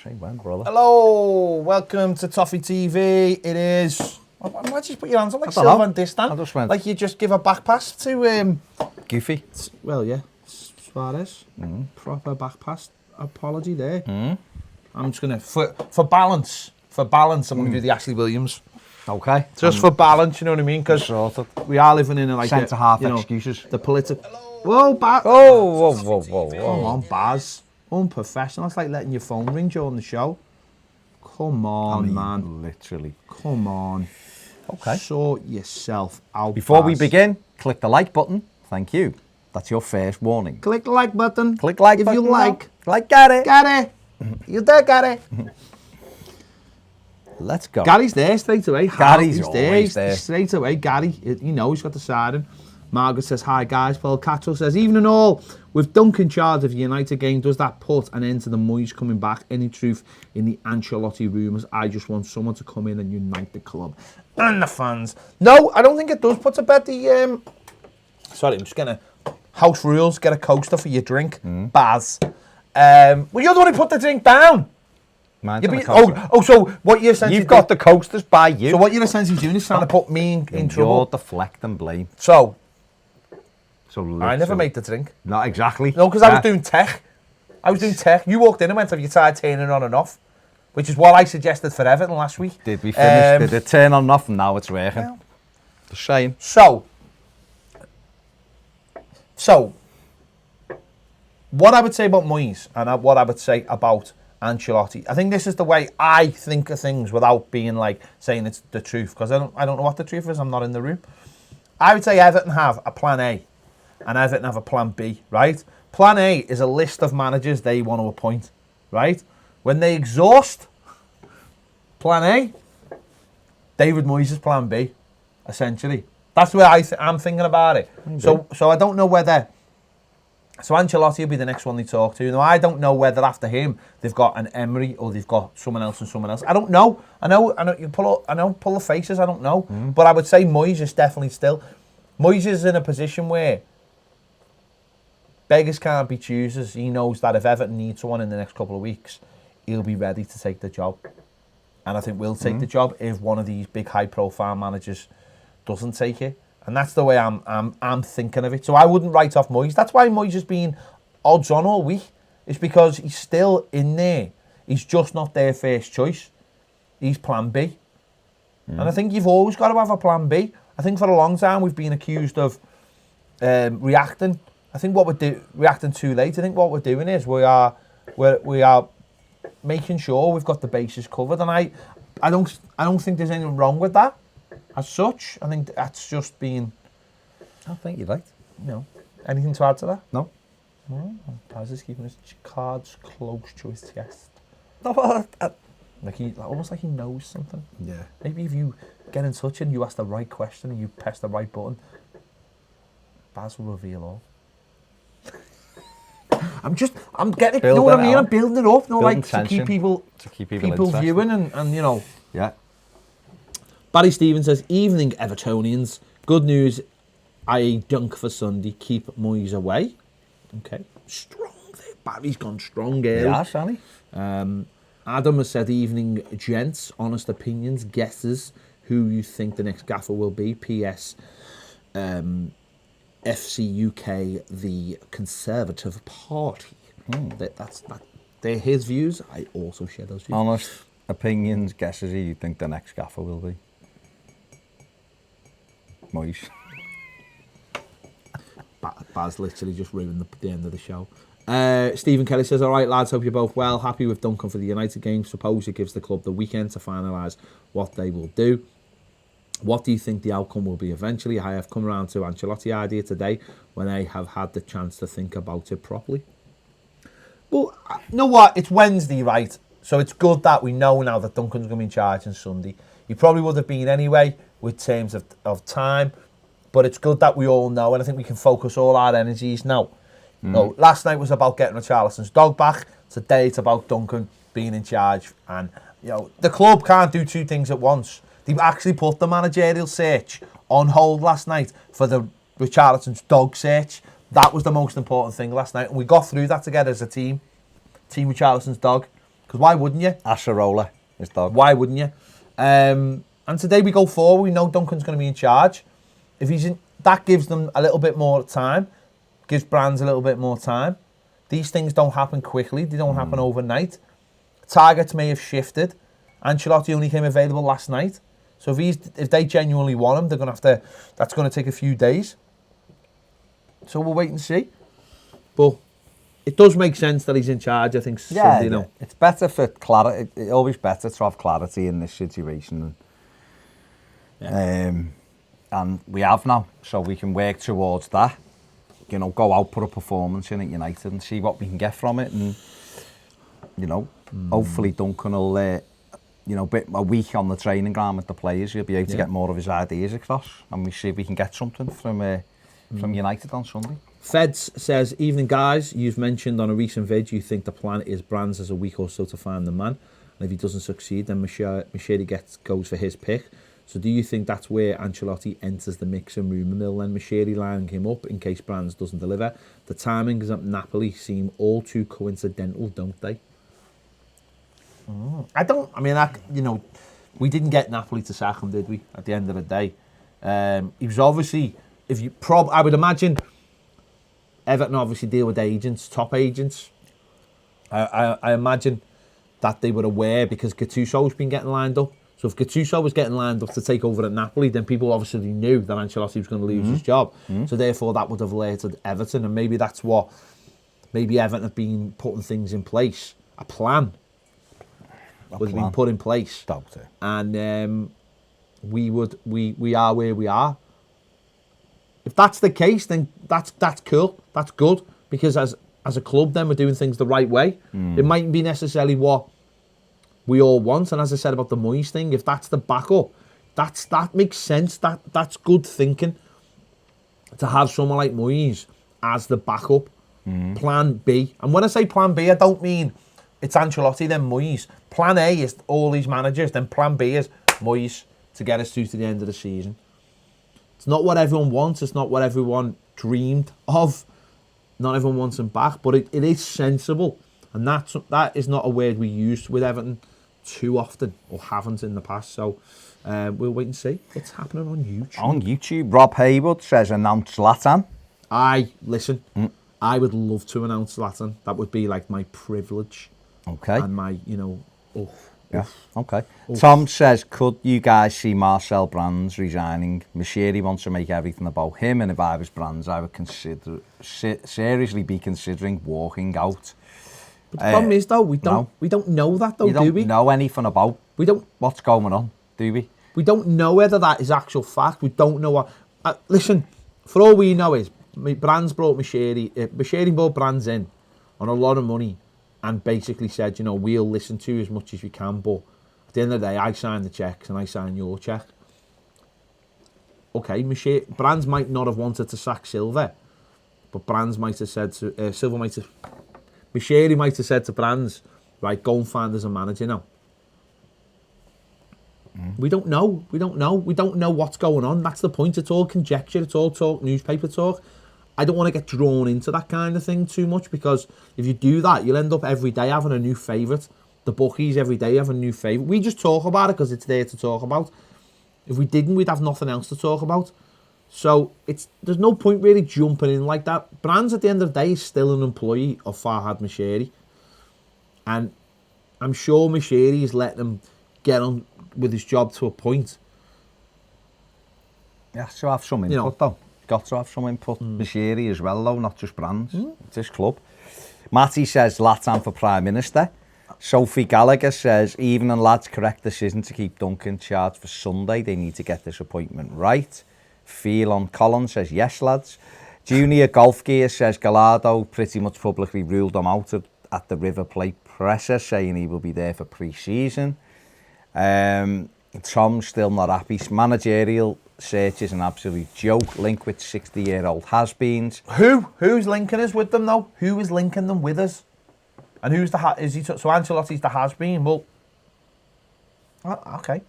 Hey, man, brother. Hello, welcome to Toffee TV. It is. Why don't you just put your hands up like Silva and Distan? I just went. Like you just give a back pass to. Goofy. Well, yeah, Suarez. Proper back pass. Apology there. I'm just gonna for balance. For balance, I'm gonna do the Ashley Williams. Okay. Just for balance, you know what I mean? Because we are living in a like centre half you know, excuses. The political. Whoa, Baz. Whoa. Come on, Baz. Unprofessional. It's like letting your phone ring during the show. Come on, man. Literally. Come on. Okay. Sort yourself out. Before we Baz. begin, click the like button. Thank you. That's your first warning. Click the like button. Click like if button. you like. Like Gary. Gary. You there, Gary? Let's go. Gary's there straight away. Gary's He's always there. Straight away, Gary. You know he's got the siren. Margaret says, hi guys. Paul Catchell says, evening all. With Duncan in charge of the United game, does that put an end to the Moyes coming back? Any truth in the Ancelotti rumours? I just want someone to come in and unite the club and the fans. No, I don't think it does put to bed the... Sorry, I'm just going to... House rules, get a coaster for your drink. Baz. Well, you're the one who put the drink down. So what you're essentially... You've got the coasters by you. So what you're essentially doing is trying to put me in trouble. You're deflecting blame. So So I never made the drink. Not exactly. No, because I was doing tech. You walked in and went, have you tried turning it on and off? Which is what I suggested for Everton last week. Did we finish? Did it turn on and off and now it's working? Well, Just saying. So, what I would say about Moyes and what I would say about Ancelotti, I think this is the way I think of things without being like saying it's the truth, because I don't know what the truth is. I'm not in the room. I would say Everton have a plan A and Everton have a plan B, right? Plan A is a list of managers they want to appoint, right? When they exhaust plan A, David Moyes is plan B, essentially. That's the way I'm thinking about it. So I don't know whether... So Ancelotti will be the next one they talk to. Now, I don't know whether after him they've got an Emery or they've got someone else and someone else. I don't know. I know. You pull the faces. I don't know. But I would say Moyes is definitely still. Moyes is in a position where beggars can't be choosers. He knows that if Everton needs someone in the next couple of weeks, he'll be ready to take the job. And I think we'll take the job if one of these big high-profile managers doesn't take it. And that's the way I'm thinking of it. So I wouldn't write off Moyes. That's why Moyes has been odds on all week. It's because he's still in there. He's just not their first choice. He's plan B. And I think you've always got to have a plan B. I think for a long time we've been accused of reacting. I think reacting too late. I think what we're doing is we are making sure we've got the bases covered. And I don't think there's anything wrong with that. As such, I think that's just been... I think you're right. Anything to add to that? No. Paz is keeping his cards close to his chest. No, Almost like he knows something. Yeah. Maybe if you get in touch and you ask the right question and you press the right button, Baz will reveal all. I'm getting it. You know what I mean? I'm building it up. To keep people viewing and you know. Yeah. Barry Stevens says, evening Evertonians. Good news, I dunk for Sunday. Keep Moyes away. Okay. Strong there. Barry's gone strong early. Yeah, Sally. Adam has said, evening gents. Honest opinions, guesses who you think the next gaffer will be. P.S. FC UK, the Conservative Party. They're his views. I also share those views. Honest opinions, guesses who you think the next gaffer will be. Moyes. Baz literally just ruined the end of the show. Stephen Kelly says, all right, lads, hope you're both well. Happy with Duncan for the United game. Suppose it gives the club the weekend to finalise what they will do. What do you think the outcome will be eventually? I have come around to Ancelotti idea today when I have had the chance to think about it properly. Well, you know what? It's Wednesday, right? So it's good that we know now that Duncan's going to be in charge on Sunday. He probably would have been anyway with terms of time. But it's good that we all know, and I think we can focus all our energies now. No, last night was about getting Richarlison's dog back. Today it's about Duncan being in charge. And, you know, the club can't do two things at once. They actually put the managerial search on hold last night for the Richarlison's dog search. That was the most important thing last night. And we got through that together as a team. Team Richarlison's dog. Because why wouldn't you? Asherola, his dog. Why wouldn't you? And today we go forward. We know Duncan's going to be in charge. If he's in, that gives them a little bit more time. Gives Brands a little bit more time. These things don't happen quickly. They don't happen overnight. Targets may have shifted. Ancelotti only came available last night. So if they genuinely want him, they're going to have to. That's going to take a few days. So we'll wait and see. But it does make sense that he's in charge. I think. Yeah, Sunday, no. It's better for clarity. It's always better to have clarity in this situation. And we have now, so we can work towards that. You know, go out, put a performance in at United and see what we can get from it. And, you know, hopefully Duncan will, a week on the training ground with the players, he'll be able to get more of his ideas across. And we see if we can get something from United on Sunday. Feds says, evening guys, you've mentioned on a recent vid you think the plan is Brands has a week or so to find the man. And if he doesn't succeed, then Machedi goes for his pick. So do you think that's where Ancelotti enters the mix and rumour mill then? Machedi lining him up in case Brands doesn't deliver. The timings at Napoli seem all too coincidental, don't they? We didn't get Napoli to sack him, did we, at the end of the day? He was obviously, I would imagine Everton obviously deal with agents, top agents. I imagine that they were aware because Gattuso's been getting lined up. So if Gattuso was getting lined up to take over at Napoli, then people obviously knew that Ancelotti was going to lose his job. So therefore that would have alerted Everton, and maybe that's what, maybe Everton have been putting things in place. A plan was being put in place. And we are where we are. If that's the case, then that's cool. That's good, because as a club, then we're doing things the right way. It mightn't be necessarily what we all want, and as I said about the Moyes thing, if that's the backup, that makes sense. That's good thinking. To have someone like Moyes as the backup, Plan B. And when I say Plan B, I don't mean it's Ancelotti then Moyes. Plan A is all these managers. Then Plan B is Moyes to get us through to the end of the season. It's not what everyone wants. It's not what everyone dreamed of. Not everyone wants him back, but it is sensible, and that is not a word we use with Everton too often, or haven't in the past. So we'll wait and see. It's happening on YouTube. On YouTube, Rob Haywood says announce Zlatan. Listen, I would love to announce Zlatan. That would be like my privilege. Okay. And my, Okay. Tom says, could you guys see Marcel Brands resigning? Machedi wants to make everything about him, and if I was Brands, I would seriously be considering walking out. But the problem is, though, we don't know that, though, do we? We don't know anything about what's going on, do we? We don't know whether that is actual fact. We don't know what... listen, for all we know is, Brands brought Machedi... Machedi brought Brands in on a lot of money and basically said, we'll listen to you as much as we can, but at the end of the day, I sign the checks and I sign your check. Okay, Brands might not have wanted to sack Silva, but Brands might have said to... Machedi might have said to Brands, right, go and find us a manager now. We don't know. We don't know what's going on. That's the point. It's all conjecture. It's all talk, newspaper talk. I don't want to get drawn into that kind of thing too much, because if you do that, you'll end up every day having a new favourite. The bookies every day have a new favourite. We just talk about it because it's there to talk about. If we didn't, we'd have nothing else to talk about. So there's no point really jumping in like that. Brands at the end of the day is still an employee of Farhad Machedi, and I'm sure Machedi is letting him get on with his job to a point. Yeah, to have some input though. Got to have some input. Machedi as well though, not just Brands. It's his club. Matty says Zlatan for Prime Minister. Sophie Gallagher says, evening lads, correct decision to keep Duncan charged for Sunday. They need to get this appointment right. Phelan Collins says, yes lads. Junior Golf Gear says, Gallardo pretty much publicly ruled him out at the River Plate presser, saying he will be there for pre-season. Tom's still not happy. Managerial search is an absolute joke. Link with 60-year-old has-beens. Who's linking us with them though? Who is linking them with us? And who's so Ancelotti's the has-been? Well, okay.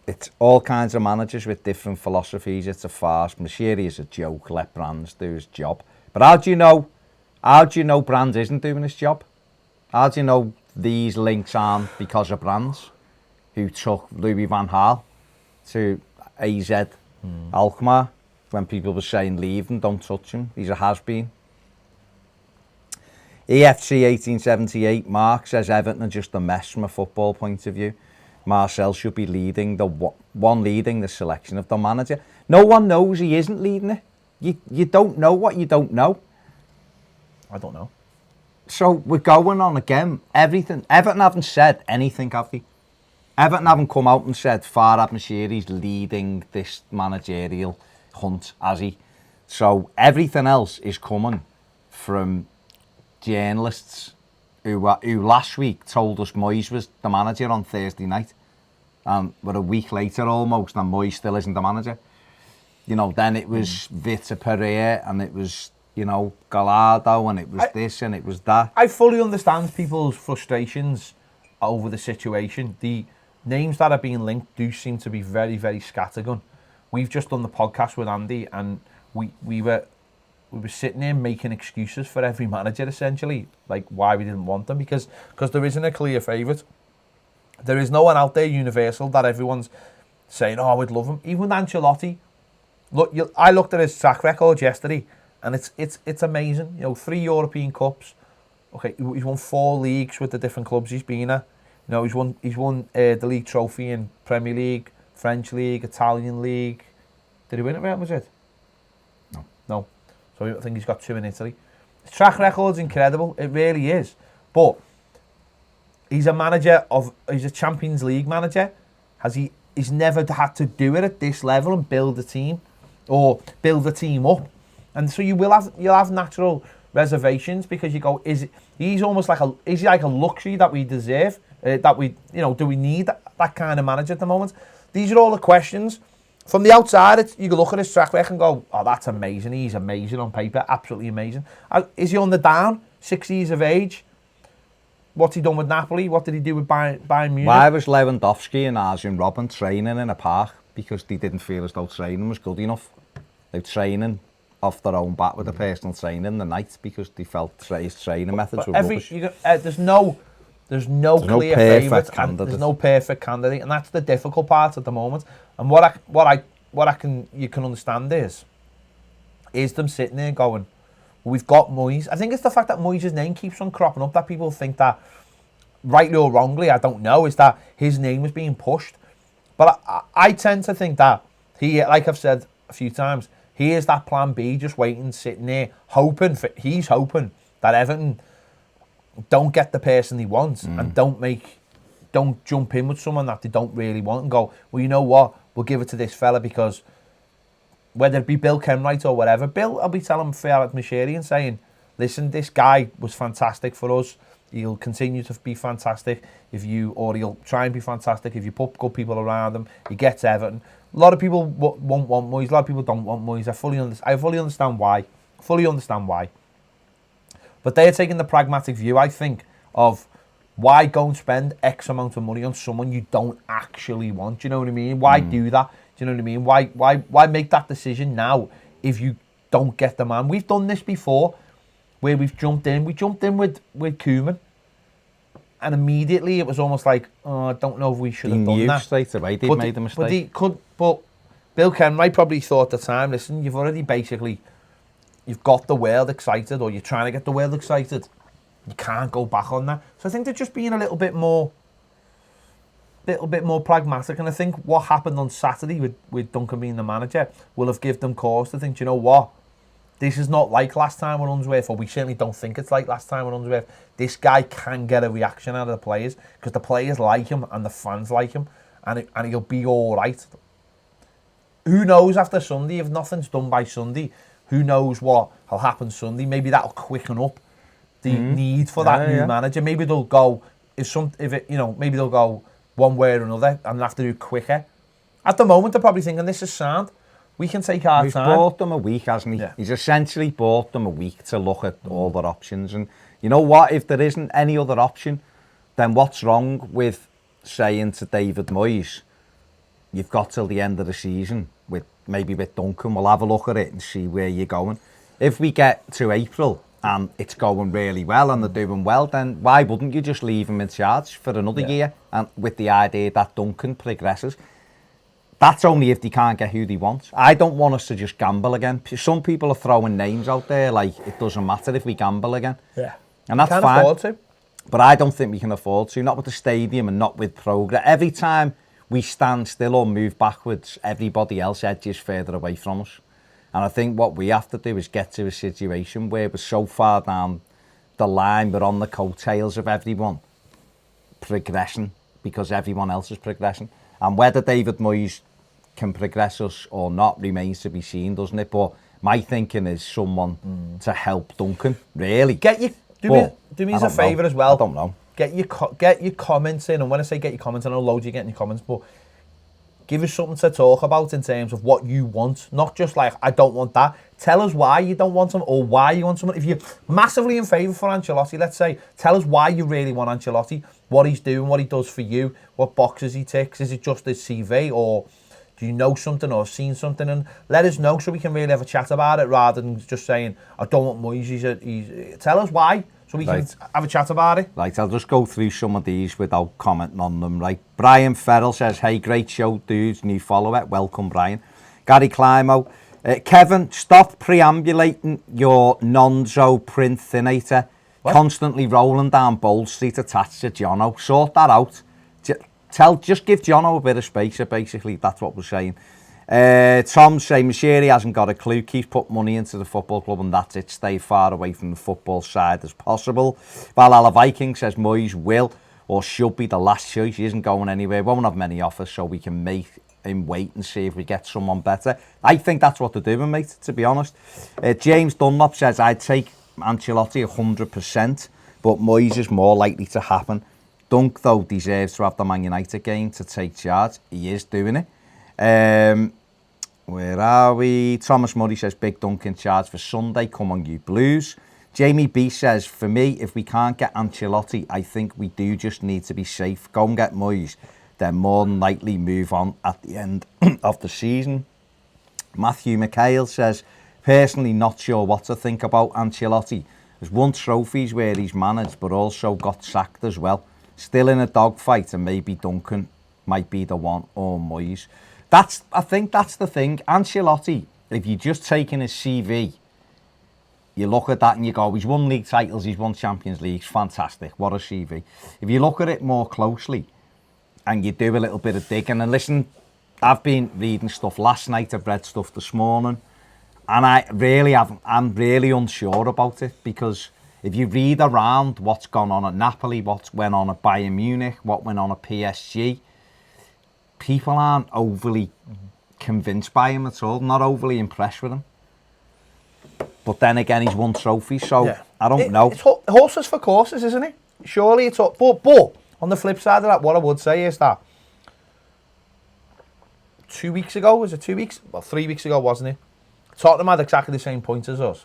It's all kinds of managers with different philosophies. It's a farce. Machedi is a joke. Let Brands do his job. But how do you know Brands isn't doing his job? How do you know these links aren't because of brands who took Louis van Gaal to AZ Alkmaar when people were saying leave him, don't touch him, he's a has-been. EFC 1878, Mark says Everton are just a mess from a football point of view. Marcel should be leading leading the selection of the manager. No one knows he isn't leading it. You don't know what you don't know. I don't know. So we're going on again. Everything. Everton haven't said anything, have they? Everton haven't come out and said Farhad Moshiri's leading this managerial hunt, has he? So everything else is coming from journalists who last week told us Moyes was the manager on Thursday night. And we're a week later almost and Moyes still isn't the manager. You know, then it was Vitor Pereira and it was, you know, Gallardo and it was this and it was that. I fully understand people's frustrations over the situation. The names that are being linked do seem to be very, very scattergun. We've just done the podcast with Andy and we were sitting there making excuses for every manager essentially, like why we didn't want them because there isn't a clear favourite. There is no one out there universal that everyone's saying, oh, we'd love him. Even Ancelotti. Look, I looked at his track record yesterday, and it's amazing. You know, 3 European Cups. Okay, he's won 4 leagues with the different clubs he's been at. You know, he's won the league trophy in Premier League, French League, Italian League. Did he win it, Real Madrid? No. So I think he's got 2 in Italy. His track record's incredible. It really is. But he's a Champions League manager. He's never had to do it at this level and build a team or build a team up. And so you'll have natural reservations because you go, is he like a luxury that we deserve? Do we need that kind of manager at the moment? These are all the questions. From the outside, you can look at his track record and go, oh, that's amazing. He's amazing on paper, absolutely amazing. Is he on the down? 6 years of age? What's he done with Napoli? What did he do with Bayern Munich? Why was Lewandowski and Arjen Robben training in a park? Because they didn't feel as though training was good enough. They were training off their own bat with a personal trainer in the night because they felt his training methods were rubbish. There's no clear favourite and there's no perfect candidate, and that's the difficult part at the moment. And you can understand is them sitting there going, we've got Moyes. I think it's the fact that Moyes' name keeps on cropping up that people think that, rightly or wrongly, I don't know, is that his name is being pushed. But I tend to think that he, like I've said a few times, he is that plan B, just waiting, sitting there, he's hoping that Everton don't get the person he wants and don't jump in with someone that they don't really want and go, well, you know what, we'll give it to this fella because whether it be Bill Kenwright or whatever, I'll be telling Farhad Moshiri and saying, listen, this guy was fantastic for us. He'll continue to be fantastic or he'll try and be fantastic if you put good people around him. He gets Everton. A lot of people won't want Moyes. A lot of people don't want Moyes. I fully understand why. But they are taking the pragmatic view, I think, of why go and spend X amount of money on someone you don't actually want. Do you know what I mean? Why do that? Do you know what I mean? Why make that decision now if you don't get the man? We've done this before where we've jumped in. We jumped in with Koeman. And immediately it was almost like, oh, I don't know if we should have done that. Straight away, they made a mistake. But Bill Kenwright probably thought at the time, listen, you've got the world excited, or you're trying to get the world excited. You can't go back on that. So I think they're just being a little bit more pragmatic. And I think what happened on Saturday with Duncan being the manager will have given them cause to think, do you know what? This is not like last time with Unsworth, or we certainly don't think it's like last time with Unsworth. This guy can get a reaction out of the players because the players like him and the fans like him, and he'll be all right. Who knows after Sunday? If nothing's done by Sunday, who knows what will happen Sunday? Maybe that'll quicken up the need for that new manager. Maybe they'll go maybe they'll go one way or another and have to do it quicker. At the moment, they're probably thinking this is sound. We can take our time. He's bought them a week, hasn't he? Yeah. He's essentially bought them a week to look at all their options. And you know what? If there isn't any other option, then what's wrong with saying to David Moyes, you've got till the end of the season with Duncan, we'll have a look at it and see where you're going. If we get to April and it's going really well and they're doing well, then why wouldn't you just leave him in charge for another year, and with the idea that Duncan progresses? That's only if they can't get who they want. I don't want us to just gamble again. Some people are throwing names out there like it doesn't matter if we gamble again. Yeah. And that's Can't fine. afford to. But I don't think we can afford to, not with the stadium and not with progress. Every time we stand still or move backwards, everybody else edges further away from us. And I think what we have to do is get to a situation where we're so far down the line, we're on the coattails of everyone progressing because everyone else is progressing. And whether David Moyes can progress us or not remains to be seen, doesn't it? But my thinking is someone to help Duncan, really. Do me as a favour as well. I don't know. Get your comments in, and when I say get your comments, I know loads of you getting your comments, but give us something to talk about in terms of what you want, not just like, I don't want that. Tell us why you don't want him or why you want someone. If you're massively in favour for Ancelotti, let's say, tell us why you really want Ancelotti, what he's doing, what he does for you, what boxes he ticks. Is it just his CV, or do you know something or seen something? And let us know so we can really have a chat about it rather than just saying, I don't want Moyes. Tell us why, so we can have a chat about it. Right, I'll just go through some of these without commenting on them. Right, Brian Farrell says, hey, great show, dudes, new follower. Welcome, Brian. Gary Climo. Kevin, stop preambulating your Nonzo print thinator. Constantly rolling down Bold Street attached to Jono. Sort that out. Just give Jono a bit of space, basically. That's what we're saying. Tom saying, Mashiri hasn't got a clue. Keeps put money into the football club and that's it. Stay far away from the football side as possible. Valhalla Viking says Moyes will or should be the last choice. He isn't going anywhere. Won't have many offers, so we can make him wait and see if we get someone better. I think that's what they're doing, mate, to be honest. James Dunlop says, I'd take Ancelotti 100%, but Moyes is more likely to happen. Dunk, though, deserves to have the Man United game to take charge. He is doing it. Where are we? Thomas Murray says, big Dunk in charge for Sunday. Come on, you Blues. Jamie B says, for me, if we can't get Ancelotti, I think we do just need to be safe. Go and get Moyes. Then more than likely move on at the end of the season. Matthew McHale says, personally not sure what to think about Ancelotti. There's won trophies where he's managed, but also got sacked as well. Still in a dogfight, and maybe Duncan might be the one, or Moyes. I think that's the thing. Ancelotti, if you're just taking his CV, you look at that and you go, he's won league titles, he's won Champions Leagues, fantastic, what a CV. If you look at it more closely and you do a little bit of digging, and listen, I've been reading stuff last night, I've read stuff this morning, and I'm really unsure about it, because if you read around what's gone on at Napoli, what went on at Bayern Munich, what went on at PSG, people aren't overly convinced by him at all, not overly impressed with him. But then again, he's won trophies, so I don't know. It's horses for courses, isn't it? Surely it's all, but on the flip side of that, what I would say is that 2 weeks ago, was it 2 weeks? Well, 3 weeks ago, wasn't it? Tottenham had exactly the same points as us.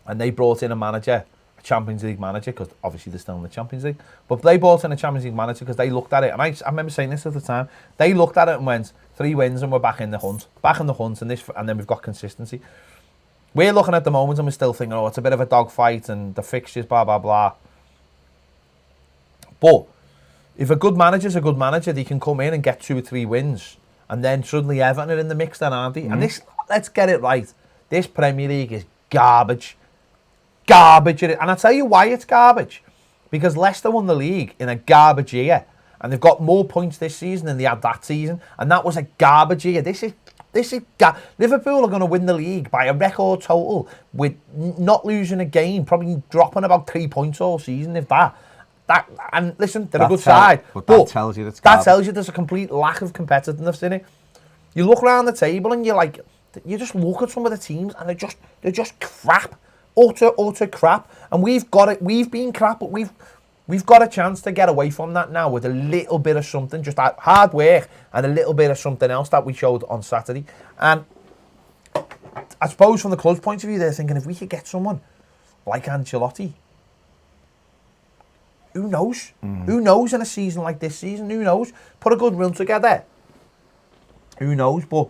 And they brought in a manager, a Champions League manager, because obviously they're still in the Champions League. But they brought in a Champions League manager because they looked at it, and I remember saying this at the time, they looked at it and went, 3 wins and we're back in the hunt. Back in the hunt, and then we've got consistency. We're looking at the moment and we're still thinking, oh, it's a bit of a dogfight and the fixtures, blah, blah, blah. But if a good manager's a good manager, they can come in and get 2 or 3 wins. And then suddenly Everton are in the mix then, aren't they? And this, let's get it right, this Premier League is garbage. Garbage. And I'll tell you why it's garbage. Because Leicester won the league in a garbage year. And they've got more points this season than they had that season. And that was a garbage year. Liverpool are going to win the league by a record total with not losing a game, probably dropping about 3 points all season, if that. And listen, they're a good side. But that tells you it's garbage. That tells you there's a complete lack of competitiveness in it. You look around the table and you just look at some of the teams and they're just crap. Utter crap. And we've been crap, but we've got a chance to get away from that now with a little bit of something, just that hard work and a little bit of something else that we showed on Saturday. And I suppose from the club's point of view, they're thinking if we could get someone like Ancelotti, who knows? Who knows in a season like this season? Who knows? Put a good run together. Who knows? But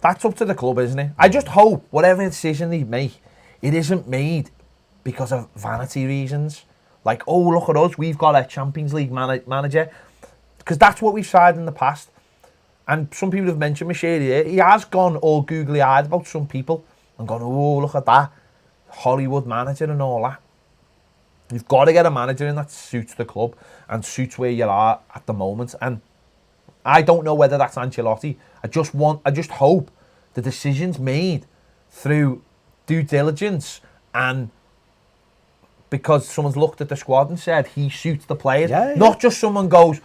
that's up to the club, isn't it? I just hope whatever decision they make, it isn't made because of vanity reasons. Like, oh, look at us, we've got a Champions League manager. Because that's what we've tried in the past. And some people have mentioned Minshall here. He has gone all googly-eyed about some people and gone, oh, look at that Hollywood manager and all that. You've got to get a manager in that suits the club and suits where you are at the moment. And I don't know whether that's Ancelotti. I just hope the decision's made through due diligence and because someone's looked at the squad and said he suits the players. Yeah. Not just someone goes,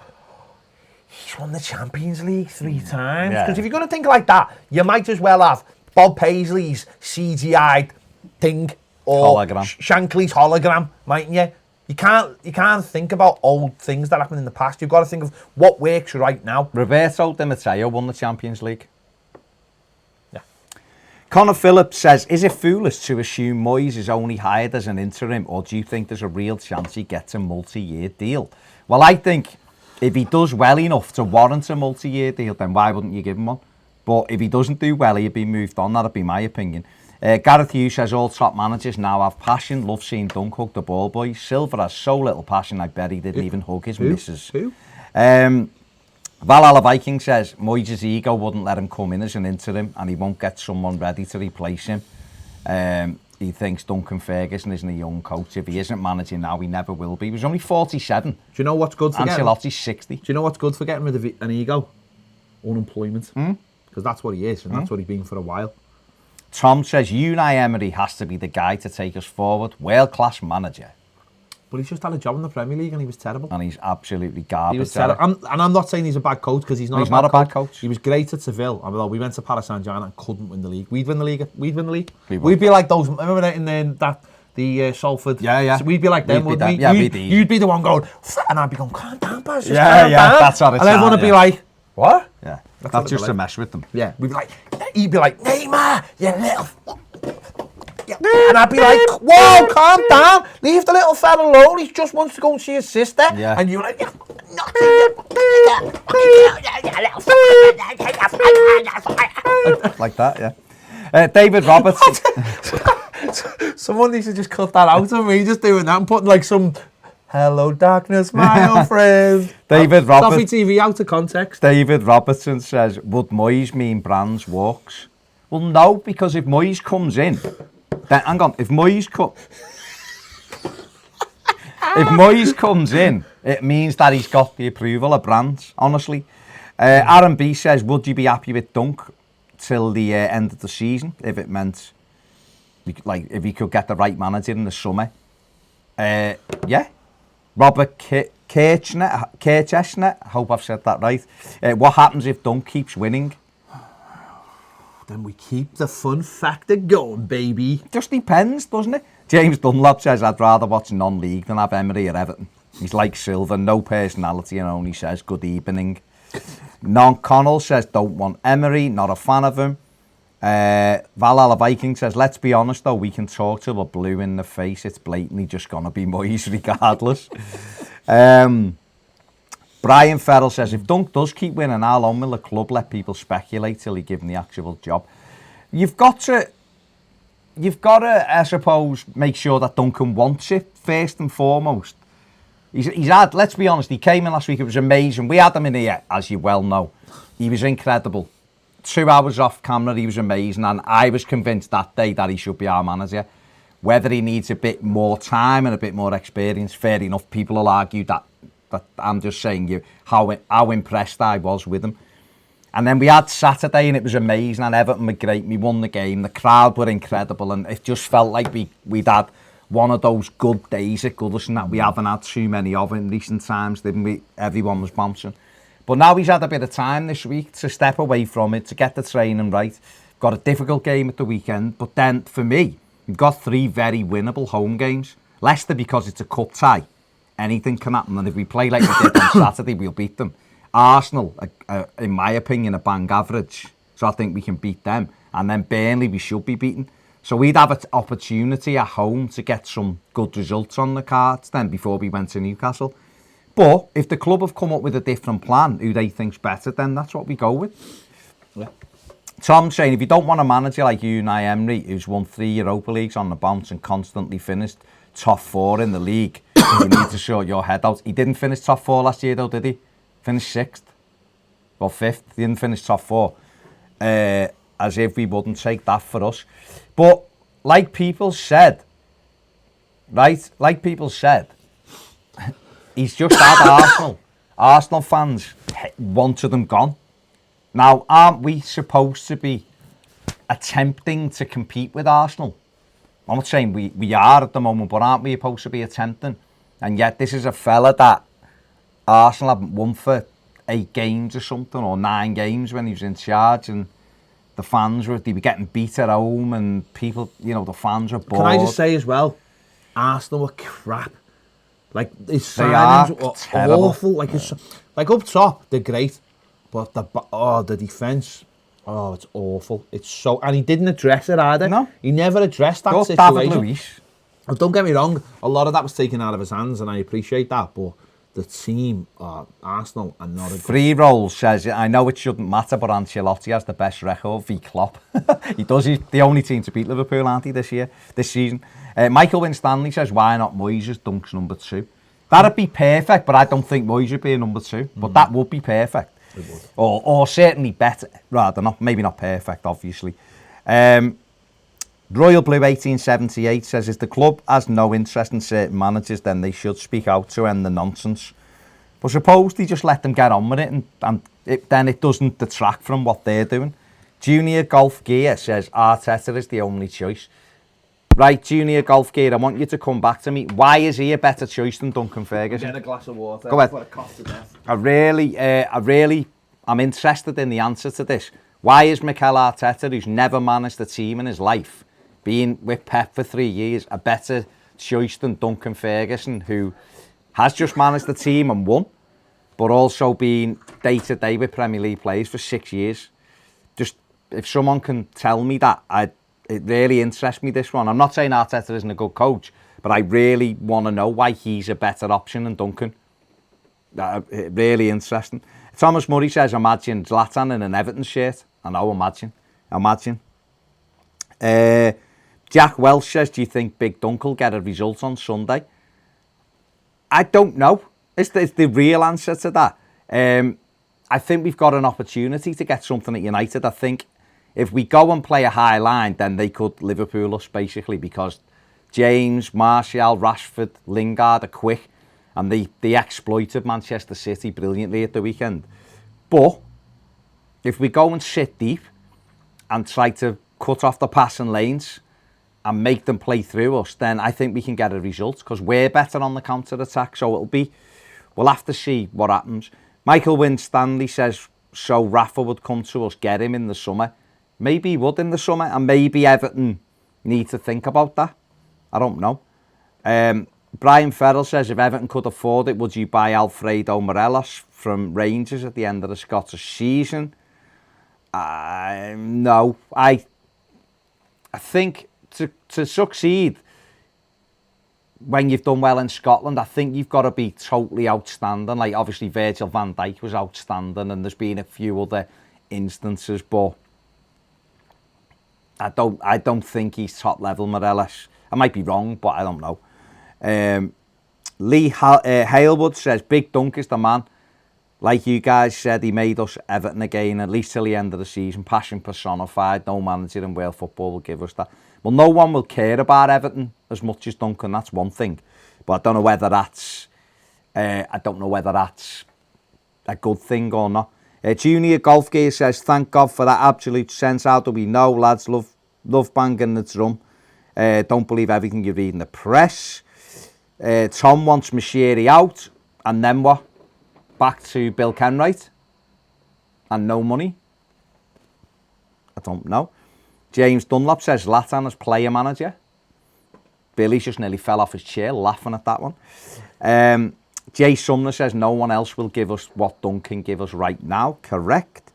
he's won the Champions League 3 times. Because if you're going to think like that, you might as well have Bob Paisley's CGI thing or Shankly's hologram, mightn't you? You can't think about old things that happened in the past. You've got to think of what works right now. Roberto Di Matteo won the Champions League. Yeah. Connor Phillips says, is it foolish to assume Moyes is only hired as an interim, or do you think there's a real chance he gets a multi-year deal? Well, I think if he does well enough to warrant a multi-year deal, then why wouldn't you give him one? But if he doesn't do well, he'd be moved on. That'd be my opinion. Gareth Hughes says all top managers now have passion. Love seeing Dunk hug the ball boy. Silver has so little passion, I bet he didn't even hug his missus. Who? Valhalla Viking says Moyes' ego wouldn't let him come in as an interim and he won't get someone ready to replace him. He thinks Duncan Ferguson isn't a young coach. If he isn't managing now, he never will be. He was only 47. Do you know what's good for Ancelotti's 60. Do you know what's good for getting rid of an ego? Unemployment. Because that's what he is, and that's what he's been for a while. Tom says Unai Emery has to be the guy to take us forward. World-class manager. But he's just had a job in the Premier League and he was terrible. And he's absolutely garbage. He was terrible. And I'm not saying he's a bad coach because he's not a bad coach. He was great at Seville. Although we went to Paris Saint-Germain and couldn't win the league. We'd win the league. We'd be like those. Remember that in the Salford? Yeah. So we'd be like them, wouldn't we? Yeah, you'd be the one going, and I'd be going, calm down, boss. Yeah. That's how it's. And everyone would be like, what? Yeah. That's just to mess with them. Yeah. We'd be like, he'd be like, Neymar, you little. And I'd be like, whoa, calm down. Leave the little fella alone. He just wants to go and see his sister. Yeah. And you're like, like that, yeah. David Roberts. Someone needs to just cut that out of me, just doing that and putting like some hello darkness, my old friend. David Roberts. Toffee TV out of context. David Robertson says, would Moyes mean Brands walks? Well, no, because if Moyes comes in, then hang on, if Moyes comes in, it means that he's got the approval of Brands, honestly. Aaron B says, would you be happy with Dunk till the end of the season if it meant, like, if he could get the right manager in the summer? Yeah. Robert Kirchner, I hope I've said that right. What happens if Dunk keeps winning? Then we keep the fun factor going, baby. Just depends, doesn't it? James Dunlop says, I'd rather watch non-league than have Emery or Everton. He's like Silver, no personality, and only says good evening. Non Connell says, don't want Emery, not a fan of him. Valhalla Viking says, let's be honest though, we can talk till we're blue in the face. It's blatantly just going to be Moyes regardless. Brian Farrell says, if Dunk does keep winning, how long will the club let people speculate till he give him the actual job? You've got to, I suppose, make sure that Duncan wants it first and foremost. He's had, let's be honest, he came in last week, it was amazing. We had him in here, as you well know. He was incredible. 2 hours off camera, he was amazing, and I was convinced that day that he should be our manager. Whether he needs a bit more time and a bit more experience, fair enough. People will argue that I'm just saying you how impressed I was with him. And then we had Saturday and it was amazing, and Everton were great. We won the game, the crowd were incredible, and it just felt like we'd had one of those good days at Goodison that we haven't had too many of in recent times, didn't we? Everyone was bouncing. But now he's had a bit of time this week to step away from it, to get the training right. Got a difficult game at the weekend, but then for me, we've got 3 very winnable home games. Leicester because it's a cup tie. Anything can happen, and if we play like we did on Saturday, we'll beat them. Arsenal, in my opinion, are bang average, so I think we can beat them. And then Burnley, we should be beaten. So we'd have an opportunity at home to get some good results on the cards then before we went to Newcastle. But if the club have come up with a different plan, who they think's better, then that's what we go with. Yeah. Tom saying, if you don't want a manager like Unai Emery, who's won 3 Europa Leagues on the bounce and constantly finished top 4 in the league, you need to sort your head out. He didn't finish top 4 last year though, did he? Finished 6th or 5th. He didn't finish top 4. As if we wouldn't take that for us. But like people said, right? Like people said, he's just had Arsenal. Arsenal fans wanted him gone. Now, aren't we supposed to be attempting to compete with Arsenal? I'm not saying we are at the moment, but aren't we supposed to be attempting? And yet this is a fella that Arsenal haven't won for 8 games or something, or 9 games when he was in charge, and the fans were getting beat at home, and people, the fans were bored. Can I just say as well, Arsenal were crap. Like, his signings were terrible. awful. Like up top, they're great, but the defence, it's awful. It's so, and he didn't address it either. No, he never addressed that David situation. Luiz. Don't get me wrong, a lot of that was taken out of his hands, and I appreciate that. But the team, Arsenal, are not a Free Roll says, I know it shouldn't matter, but Ancelotti has the best record v Klopp. He does. He's the only team to beat Liverpool, aren't he, this season? Michael Winstanley says, why not Moyes Dunk's number 2? That'd be perfect, but I don't think Moyes would be a number 2. But that would be perfect. It would. Or certainly better. Rather, maybe not perfect, obviously. Royal Blue 1878 says, if the club has no interest in certain managers, then they should speak out to end the nonsense. But suppose they just let them get on with it, and then it doesn't detract from what they're doing. Junior Golf Gear says, Arteta is the only choice. Right, Junior Golf Gear, I want you to come back to me. Why is he a better choice than Duncan Ferguson? Get a glass of water. Go ahead. I'm interested in the answer to this. Why is Mikel Arteta, who's never managed a team in his life, being with Pep for 3 years, a better choice than Duncan Ferguson, who has just managed the team and won, but also been day-to-day with Premier League players for 6 years? Just, if someone can tell me that, it really interests me, this one. I'm not saying Arteta isn't a good coach, but I really want to know why he's a better option than Duncan. Really interesting. Thomas Murray says, imagine Zlatan in an Everton shirt. I know, imagine. Jack Welsh says, do you think Big Dunk will get a result on Sunday? I don't know. It's the real answer to that. I think we've got an opportunity to get something at United. I think if we go and play a high line, then they could Liverpool us, basically, because James, Martial, Rashford, Lingard are quick, and they exploited Manchester City brilliantly at the weekend. But if we go and sit deep and try to cut off the passing lanes and make them play through us, then I think we can get a result, because we're better on the counter-attack. So we'll have to see what happens. Michael Winstanley says, so Rafa would come to us, get him in the summer. Maybe he would in the summer, and maybe Everton need to think about that. I don't know. Brian Farrell says, if Everton could afford it, would you buy Alfredo Morelos from Rangers at the end of the Scottish season? No. I think to succeed when you've done well in Scotland, I think you've got to be totally outstanding. Like, obviously Virgil van Dijk was outstanding, and there's been a few other instances, but I don't think he's top level Morelos. I might be wrong, but I don't know. Lee Halewood says, Big Dunk is the man. Like you guys said, he made us Everton again, at least till the end of the season. Passion personified. No manager in world football will give us that. Well, no one will care about Everton as much as Duncan. That's one thing. But I don't know whether that's a good thing or not. Junior Golf Gear says, thank God for that absolute sense. How do we know? Lads love banging the drum. Don't believe everything you read in the press. Tom wants Mashiri out. And then what? Back to Bill Kenwright. And no money. I don't know. James Dunlop says, Zlatan as player manager. Billy just nearly fell off his chair laughing at that one. Jay Sumner says, no one else will give us what Duncan give us right now. Correct.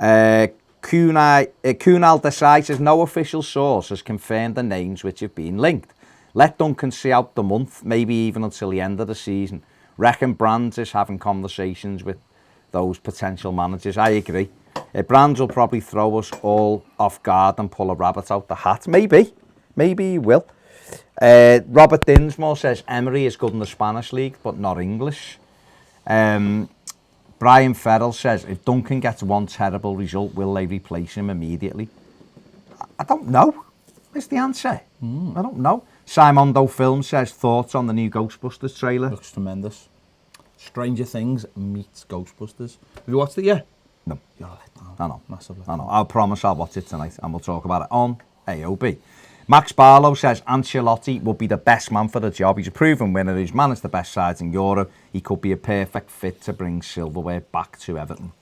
Kunal Desai says, no official source has confirmed the names which have been linked. Let Duncan see out the month, maybe even until the end of the season. Reckon Brands is having conversations with those potential managers. I agree. Brands will probably throw us all off guard and pull a rabbit out the hat. Maybe he will. Robert Dinsmore says Emery is good in the Spanish league, but not English. Brian Farrell says if Duncan gets one terrible result, will they replace him immediately? I don't know. Is the answer? I don't know. Simondo Film says thoughts on the new Ghostbusters trailer. Looks tremendous. Stranger Things meets Ghostbusters. Have you watched it yet? No. You're let down. I know. Massively. I know. I'll promise I'll watch it tonight and we'll talk about it on AOB. Max Barlow says Ancelotti would be the best man for the job. He's a proven winner. He's managed the best sides in Europe. He could be a perfect fit to bring silverware back to Everton.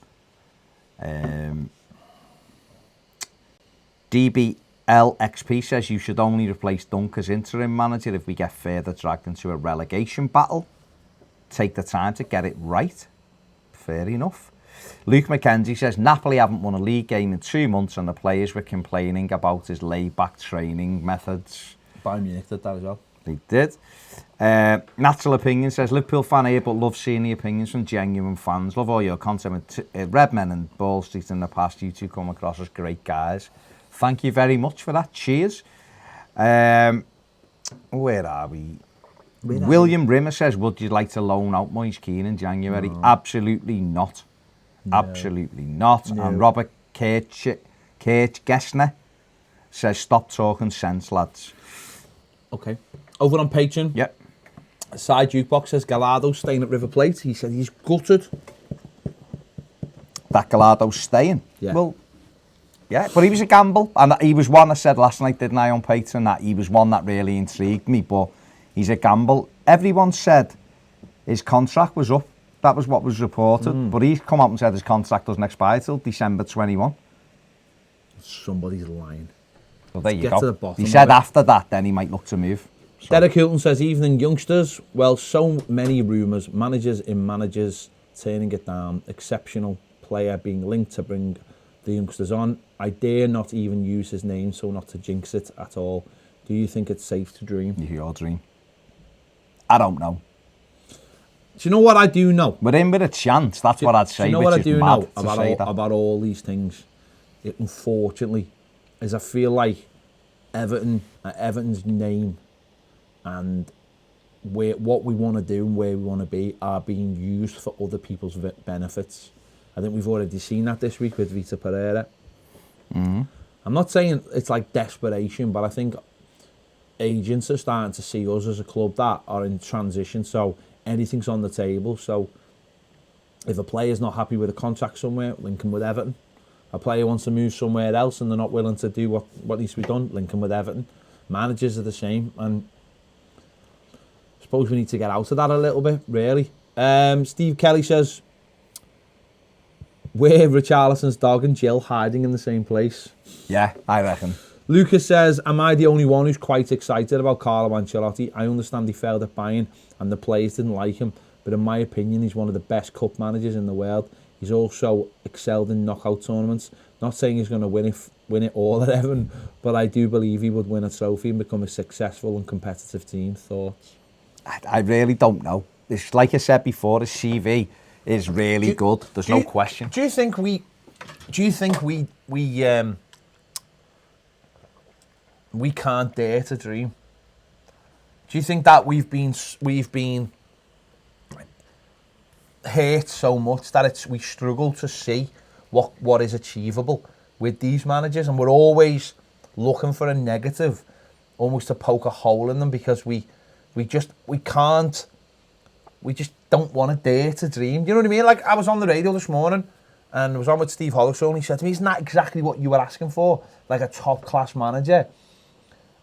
DBLXP says you should only replace Dunk as interim manager if we get further dragged into a relegation battle. Take the time to get it right. Fair enough. Luke McKenzie says Napoli haven't won a league game in 2 months and the players were complaining about his laid-back training methods. Bayern Munich did that as well. They did. Natural Opinion says Liverpool fan here but love seeing the opinions from genuine fans. Love all your content with Redmen and Ball Street in the past. You two come across as great guys. Thank you very much for that. Cheers. Where are we? William Rimmer says, would you like to loan out Moise Keane in January? No. Absolutely not. No. Absolutely not. No. And Robert Kirch Gessner says, stop talking sense, lads. Okay. Over on Patreon. Yep. Side Jukebox says, Gallardo's staying at River Plate. He said he's gutted. That Gallardo's staying? Yeah. Well, yeah, but he was a gamble. And he was one I said last night, didn't I, on Patreon, that he was one that really intrigued me, but he's a gamble. Everyone said his contract was up. That was what was reported. But he's come up and said his contract doesn't expire till December 21. Somebody's lying. Well, there you go. He said after that, then he might look to move. So. Derek Hilton says, evening youngsters. Well, so many rumours. Managers in managers turning it down. Exceptional player being linked to bring the youngsters on. I dare not even use his name so not to jinx it at all. Do you think it's safe to dream? Your dream. I don't know. Do you know what I do know? We're in with a chance. That's what I'd say. Do you know what I do know about all these things? Unfortunately, is I feel like Everton's name and what we want to do and where we want to be are being used for other people's benefits. I think we've already seen that this week with Vita Pereira. Mm-hmm. I'm not saying it's like desperation, but I think agents are starting to see us as a club that are in transition, so anything's on the table. So if a player's not happy with a contract somewhere, link him with Everton. A player wants to move somewhere else and they're not willing to do what needs to be done, link him with Everton. Managers are the same, and I suppose we need to get out of that a little bit, really. Steve Kelly says, were Richarlison's dog and Jill hiding in the same place? Yeah, I reckon. Lucas says, am I the only one who's quite excited about Carlo Ancelotti? I understand he failed at Bayern and the players didn't like him, but in my opinion, he's one of the best cup managers in the world. He's also excelled in knockout tournaments. Not saying he's going to win it all at Everton, but I do believe he would win a trophy and become a successful and competitive team. Thoughts? I really don't know. It's like I said before, his CV is really good. There's no question. Do you think we can't dare to dream? Do you think that we've been hurt so much that we struggle to see what is achievable with these managers, and we're always looking for a negative, almost to poke a hole in them, because we just don't want to dare to dream. You know what I mean? Like, I was on the radio this morning and I was on with Steve Hollister, and he said to me, isn't that exactly what you were asking for? Like a top class manager.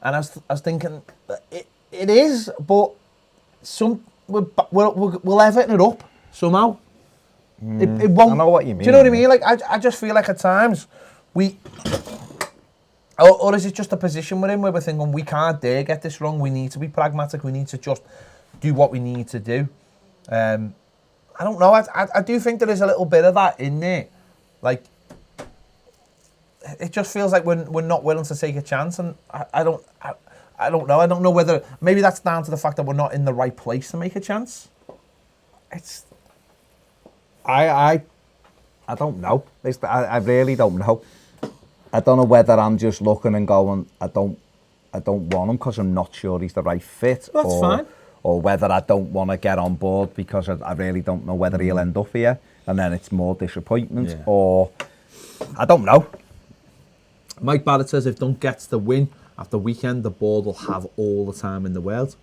And I was thinking, it is, but we'll Everton it up somehow. It won't. I know what you mean. Do you know what I mean? Like, I just feel like at times or is it just a position we're in where we're thinking we can't dare get this wrong? We need to be pragmatic. We need to just do what we need to do. I don't know. I do think there is a little bit of that in there. Like, it just feels like we're not willing to take a chance, and I don't know. I don't know whether maybe that's down to the fact that we're not in the right place to make a chance. I I don't know. I really don't know. I don't know whether I'm just looking and going, I don't want him because I'm not sure he's the right fit. That's fine. Or whether I don't want to get on board because I really don't know whether he'll end up here. And then it's more disappointment. Yeah. Or, I don't know. Mike Barrett says if Dunk gets the win after weekend, the board will have all the time in the world.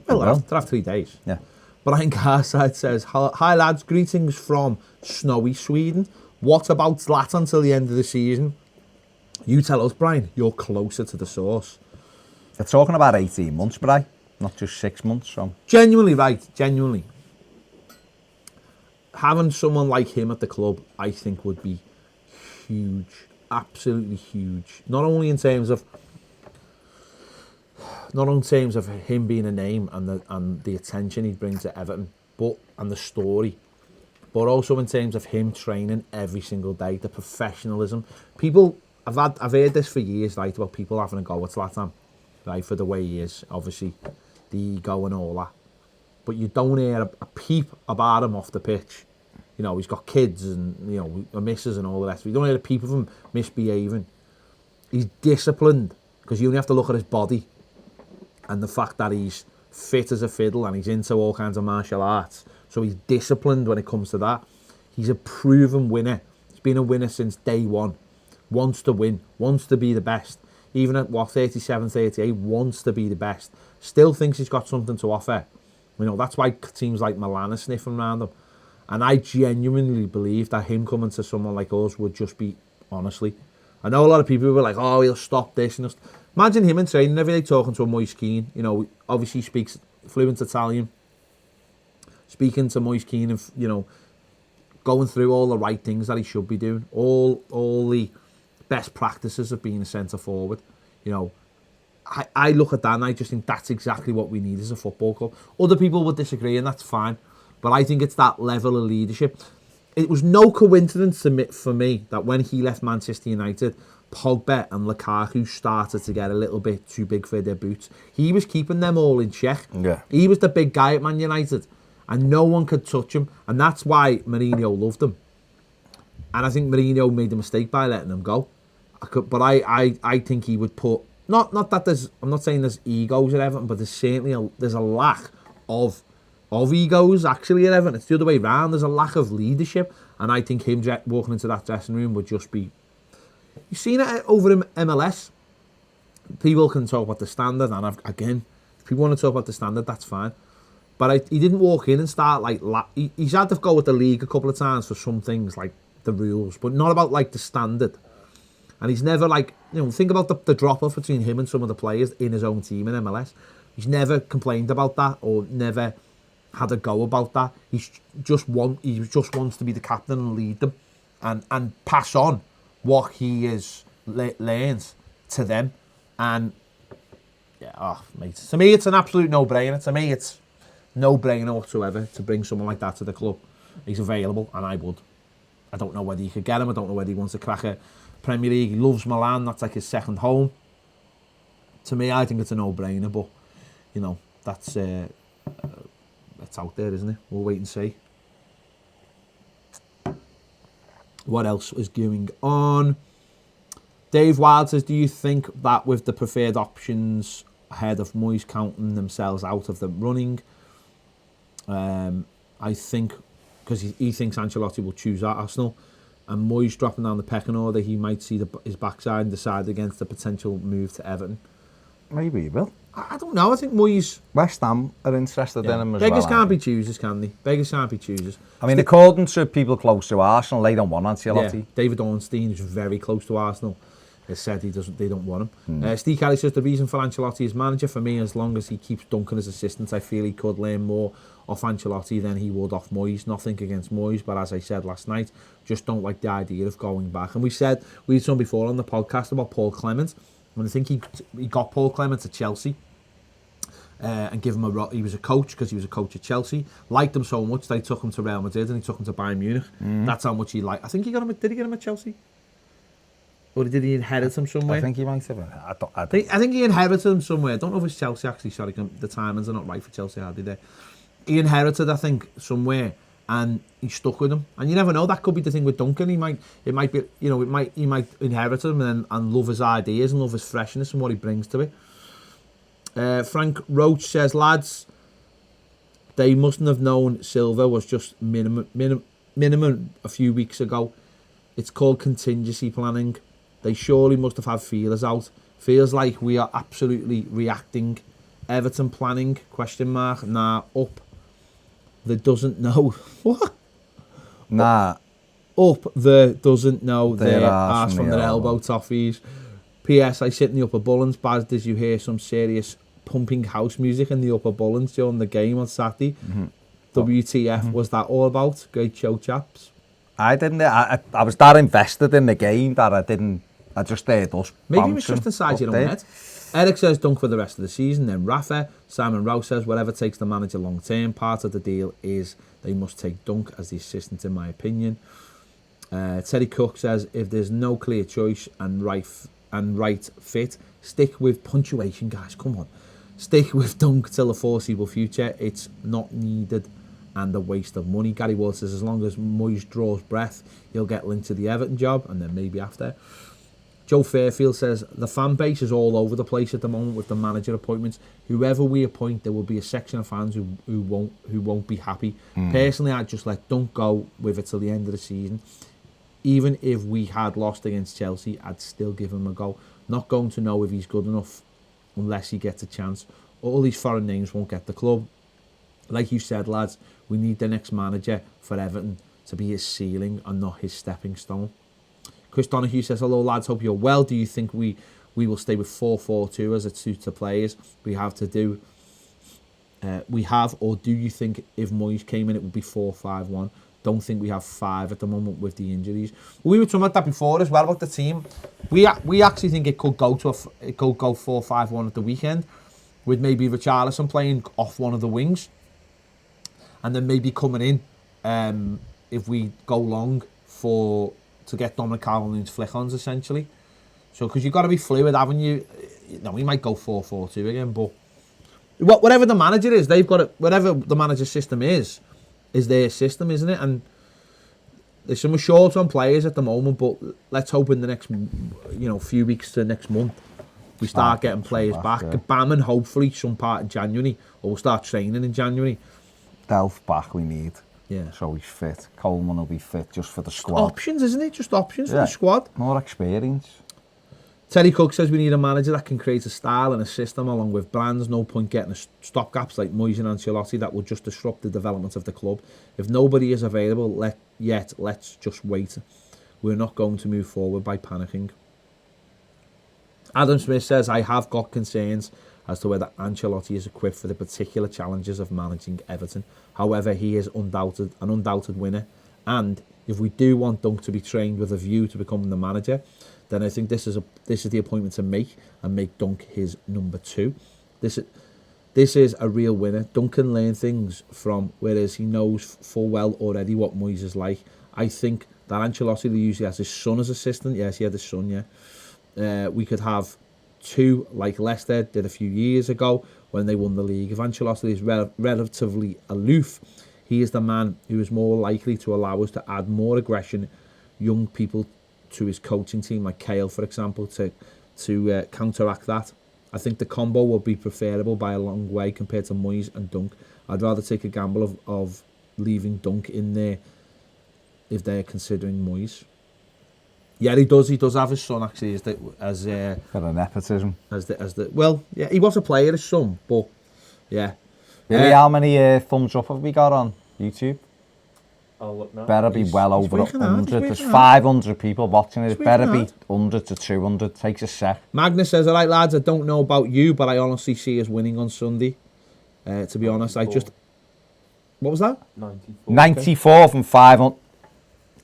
Well, they'll have 3 days. Yeah. Brian Garside says, hi lads, greetings from snowy Sweden. What about Zlatan till the end of the season? You tell us, Brian, you're closer to the source. They're talking about 18 months, Brian, not just 6 months. So. Genuinely right, genuinely. Having someone like him at the club, I think, would be huge, absolutely huge. Not only in terms of him being a name and the attention he'd bring to Everton, and the story, but also in terms of him training every single day, the professionalism. People, I've heard this for years, right, about people having a go at Zlatan, right, for the way he is, obviously, the ego and all that. But you don't hear a peep about him off the pitch. You know, he's got kids and, you know, a missus and all the rest. You don't hear a peep of him misbehaving. He's disciplined, because you only have to look at his body and the fact that he's fit as a fiddle and he's into all kinds of martial arts. So he's disciplined when it comes to that. He's a proven winner. He's been a winner since day one. Wants to win, wants to be the best. Even at, 37, 38, wants to be the best. Still thinks he's got something to offer. You know, that's why teams like Milan are sniffing around him. And I genuinely believe that him coming to someone like us would just be, honestly. I know a lot of people were like, oh, he'll stop this. And imagine him in training every day talking to a Moise Keane. You know, obviously he speaks fluent Italian. Speaking to Moise Keane and, you know, going through all the right things that he should be doing. All the best practices of being a centre forward. You know, I look at that and I just think that's exactly what we need as a football club. Other people would disagree and that's fine. But I think it's that level of leadership. It was no coincidence for me that when he left Manchester United, Pogba and Lukaku started to get a little bit too big for their boots. He was keeping them all in check. Yeah. He was the big guy at Man United. And no one could touch him. And that's why Mourinho loved him. And I think Mourinho made a mistake by letting him go. But I think he would put... Not that there's... I'm not saying there's egos at Everton, but there's certainly there's a lack of egos actually at Everton. It's the other way around. There's a lack of leadership. And I think him walking into that dressing room would just be... You've seen it over in MLS. People can talk about the standard. And again, if people want to talk about the standard, that's fine. But he didn't walk in and start like... He's had to go with the league a couple of times for some things, like the rules, but not about like the standard. And he's never like... You know, think about the drop-off between him and some of the players in his own team in MLS. He's never complained about that or never had a go about that. He just wants to be the captain and lead them and pass on what he has learned to them. And yeah, oh mate, to me it's an absolute no-brainer. To me it's no-brainer whatsoever to bring someone like that to the club. He's available and I would. I don't know whether you could get him. I don't know whether he wants to crack a Premier League. He loves Milan. That's like his second home. To me, I think it's a no-brainer. But, you know, that's out there, isn't it? We'll wait and see. What else is going on? Dave Wild says, do you think that with the preferred options ahead of Moyes counting themselves out of the running, I think, because he thinks Ancelotti will choose Arsenal, and Moyes dropping down the pecking order, he might see his backside and decide against the potential move to Everton. Maybe he will. I don't know. I think Moyes... West Ham are interested in him as well. Beggars can't be choosers, can they? Beggars can't be choosers. I mean, according to people close to Arsenal, they don't want Ancelotti. Yeah, David Ornstein is very close to Arsenal. Has said they don't want him. Steve Kelly says the reason for Ancelotti as manager, for me, as long as he keeps Duncan as assistant, I feel he could learn more off Ancelotti than he would off Moyes. Nothing against Moyes, but as I said last night, just don't like the idea of going back. And we had some before on the podcast about Paul Clement, and I think he got Paul Clement to Chelsea and give him he was a coach because he was a coach at Chelsea. Liked him so much they took him to Real Madrid and he took him to Bayern Munich. That's how much he liked. I think did he get him at Chelsea? Or did he inherit him somewhere? I think he might have. I think he inherited him somewhere. I don't know if it's Chelsea actually. Sorry, the timings are not right for Chelsea, are they? He inherited, I think, somewhere, and he stuck with him. And you never know, that could be the thing with Duncan. He might inherit him and love his ideas and love his freshness and what he brings to it. Frank Roach says, lads, they mustn't have known Silva was just minimum a few weeks ago. It's called contingency planning. They surely must have had feelers out. Feels like we are absolutely reacting. Everton planning, ? Nah, up. That doesn't know. What? Nah. Up the doesn't know their arse from their elbow, Toffees. P.S. I sit in the upper Bullens. Baz, did you hear some serious pumping house music in the upper Bullens during the game on Saturday? WTF was that all about? Great show, chaps. I didn't. I was that invested in the game that I just heard us. Maybe it was just inside your own head. Eric says Dunk for the rest of the season. Then Rafa. Simon Rowe says whatever takes the manager long term. Part of the deal is they must take Dunk as the assistant, in my opinion. Teddy Cook says if there's no clear choice and right fit, stick with punctuation, guys. Come on, stick with Dunk till the foreseeable future. It's not needed and a waste of money. Gary Ward says as long as Moyes draws breath, he'll get linked to the Everton job, and then maybe after. Joe Fairfield says the fan base is all over the place at the moment with the manager appointments. Whoever we appoint, there will be a section of fans who won't be happy. Personally, I'd just let Dunk go with it till the end of the season. Even if we had lost against Chelsea, I'd still give him a go. Not going to know if he's good enough unless he gets a chance. All these foreign names won't get the club. Like you said, lads, we need the next manager for Everton to be his ceiling and not his stepping stone. Chris Donahue says, hello lads, hope you're well. Do you think we will stay with 4-4-2 as it suits the players we have to do? Or do you think if Moyes came in it would be 4-5-1? Don't think we have 5 at the moment with the injuries. We were talking about that before as well about the team. We actually think it could go 4-5-1 at the weekend, with maybe Richarlison playing off one of the wings, and then maybe coming in if we go long to get Dominic Calvert-Lewin's flick-ons, essentially. So, because you've got to be fluid, haven't you? We might go 4-4-2 again, but whatever the manager is, they've got it. Whatever the manager's system is their system, isn't it? And there's some short on players at the moment, but let's hope in the next, few weeks to next month, we start getting players back. Yeah. Bam, and hopefully some part of January, or we'll start training in January. Delph back we need. Yeah. So he's fit. Coleman will be fit just for the squad. Options, isn't it? Just options for the squad. More experience. Terry Cook says we need a manager that can create a style and a system along with brands. No point getting stopgaps like Moyes and Ancelotti that will just disrupt the development of the club. If nobody is available let's just wait. We're not going to move forward by panicking. Adam Smith says, I have got concerns as to whether Ancelotti is equipped for the particular challenges of managing Everton. However, he is an undoubted winner. And if we do want Dunk to be trained with a view to becoming the manager, then I think this is the appointment to make, and make Dunk his number 2. This is a real winner. Dunk can learn things from, whereas he knows full well already what Moyes is like. I think that Ancelotti usually has his son as assistant. Yes, he had his son, yeah. We could have 2 like Leicester did a few years ago when they won the league. If Ancelotti is relatively aloof, he is the man who is more likely to allow us to add more aggression, young people to his coaching team, like Kale, for example, to counteract that. I think the combo will be preferable by a long way compared to Moyes and Dunk. I'd rather take a gamble of leaving Dunk in there if they're considering Moyes. Yeah, he does have his son actually as got a nepotism. He was a player, his son, but yeah. Really, how many thumbs up have we got on YouTube? I'll look now. Better be well over 100. There's 500 people watching it. It better be 100 to 200. Takes a sec. Magnus says, all right, lads, I don't know about you, but I honestly see us winning on Sunday. To be honest, I just... What was that? 94. 94 from 500.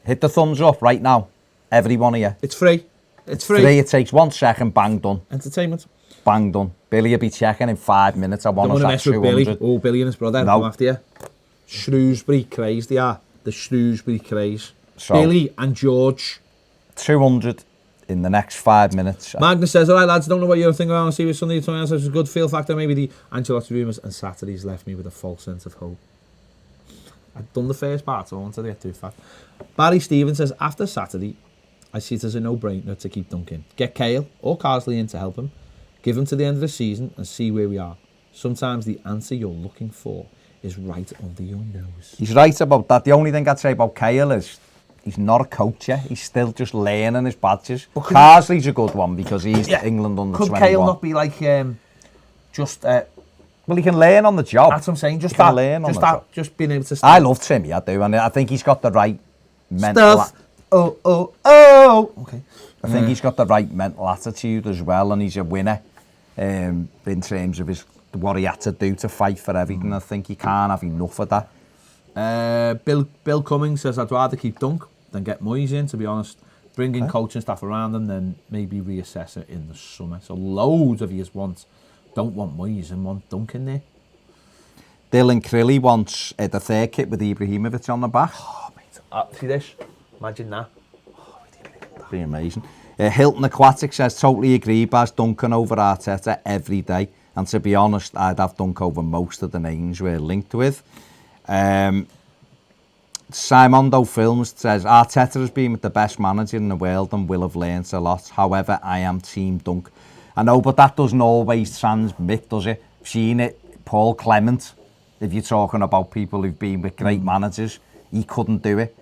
Hit the thumbs up right now. Every one of you. It's free. It's free. It takes 1 second. Bang, done. Entertainment. Bang, done. Billy will be checking in 5 minutes. I want us at 200. Oh, Billy and his brother. No. Come after you. Shrewsbury craze, they are. The Shrewsbury craze. So, Billy and George. 200 in the next 5 minutes. Magnus says, all right, lads, don't know what you're thinking about on Serious Sunday. Tony says, it's a good feel factor. Maybe the Ancelotti rumours and Saturdays left me with a false sense of hope. I've done the first part, so I wanted to get too fast. Barry Stevens says, after Saturday, I see it as a no-brainer to keep Duncan. Get Kale or Carsley in to help him. Give him to the end of the season and see where we are. Sometimes the answer you're looking for is right under your nose. He's right about that. The only thing I'd say about Kale is he's not a coach yet. He's still just learning his badges. Carsley's a good one because he's England under 21. Could Kale not be like just... well, he can learn on the job. That's what I'm saying. Just being able to... I love Timmy, I do. And I think he's got the right mental... Stuff. Okay. I think he's got the right mental attitude as well, and he's a winner in terms of what he had to do to fight for everything. I think he can't have enough of that. Bill Cummings says, I'd rather keep Dunk than get Moyes in, to be honest. Bring in coaching staff around him, then maybe reassess it in the summer. So loads of yous don't want Moyes and want Dunk in there. Dylan Crilly wants the third kit with Ibrahimovic on the back. Oh, mate. See this? Imagine that. That'd be amazing. Hilton Aquatic says, totally agree, Baz, Duncan over Arteta every day. And to be honest, I'd have Dunk over most of the names we're linked with. Simondo Films says, Arteta has been with the best manager in the world and will have learnt a lot. However, I am Team Dunk. I know, but that doesn't always transmit, does it? I've seen it. Paul Clement, if you're talking about people who've been with great managers, he couldn't do it.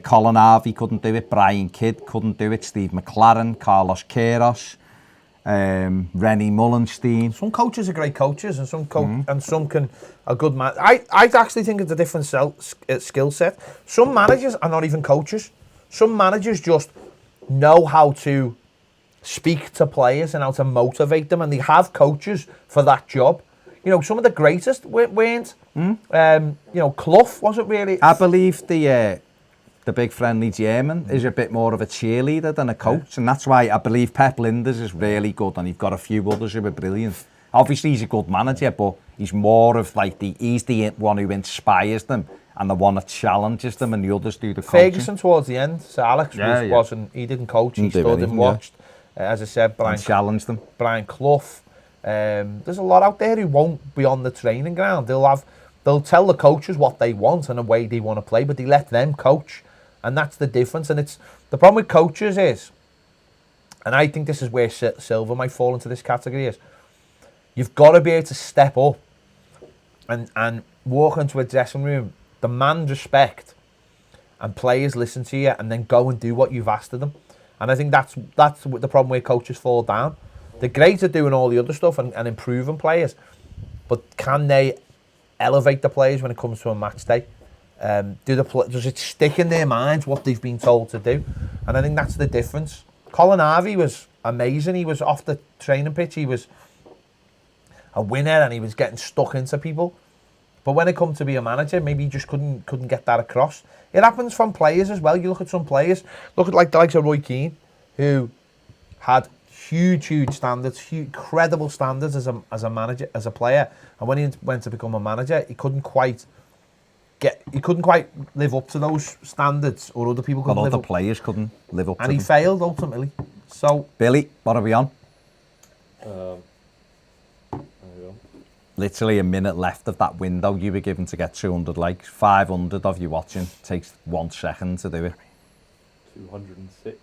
Colin Harvey couldn't do it. Brian Kidd couldn't do it. Steve McLaren, Carlos Queiroz, Rennie Mullenstein. Some coaches are great coaches, and some can are good man. I actually think it's a different skill set. Some managers are not even coaches. Some managers just know how to speak to players and how to motivate them, and they have coaches for that job. You know, some of the greatest weren't. You know, Clough wasn't really. I believe the big friendly German is a bit more of a cheerleader than a coach, and that's why I believe Pep Linders is really good, and you've got a few others who are brilliant. Obviously, he's a good manager, but he's more of like he's the one who inspires them and the one that challenges them, and the others do the coaching. Ferguson towards the end, so Alex wasn't. He didn't coach. He stood and watched. As I said, Brian challenged them. Brian Clough. There's a lot out there who won't be on the training ground. They'll tell the coaches what they want and the way they want to play, but they let them coach, and that's the difference. And it's the problem with coaches is, and I think this is where Silva might fall into this category, is you've got to be able to step up and walk into a dressing room, demand respect, and players listen to you, and then go and do what you've asked of them. And I think that's the problem where coaches fall down. They're great at doing all the other stuff and improving players, but can they elevate the players when it comes to a match day? Does it stick in their minds what they've been told to do? And I think that's the difference. Colin Harvey was amazing. He was off the training pitch. He was a winner and he was getting stuck into people. But when it comes to be a manager, maybe he just couldn't get that across. It happens from players as well. You look at some players, look at like the likes of Roy Keane, who had huge standards, incredible standards as a manager, as a player. And when he went to become a manager, he couldn't quite live up to those standards, or other people couldn't live up. Players couldn't live up to them. And he failed ultimately. So, Billy, what are we on? There we go. Literally a minute left of that window you were given to get 200 likes. 500 of you watching. Takes 1 second to do it. 206.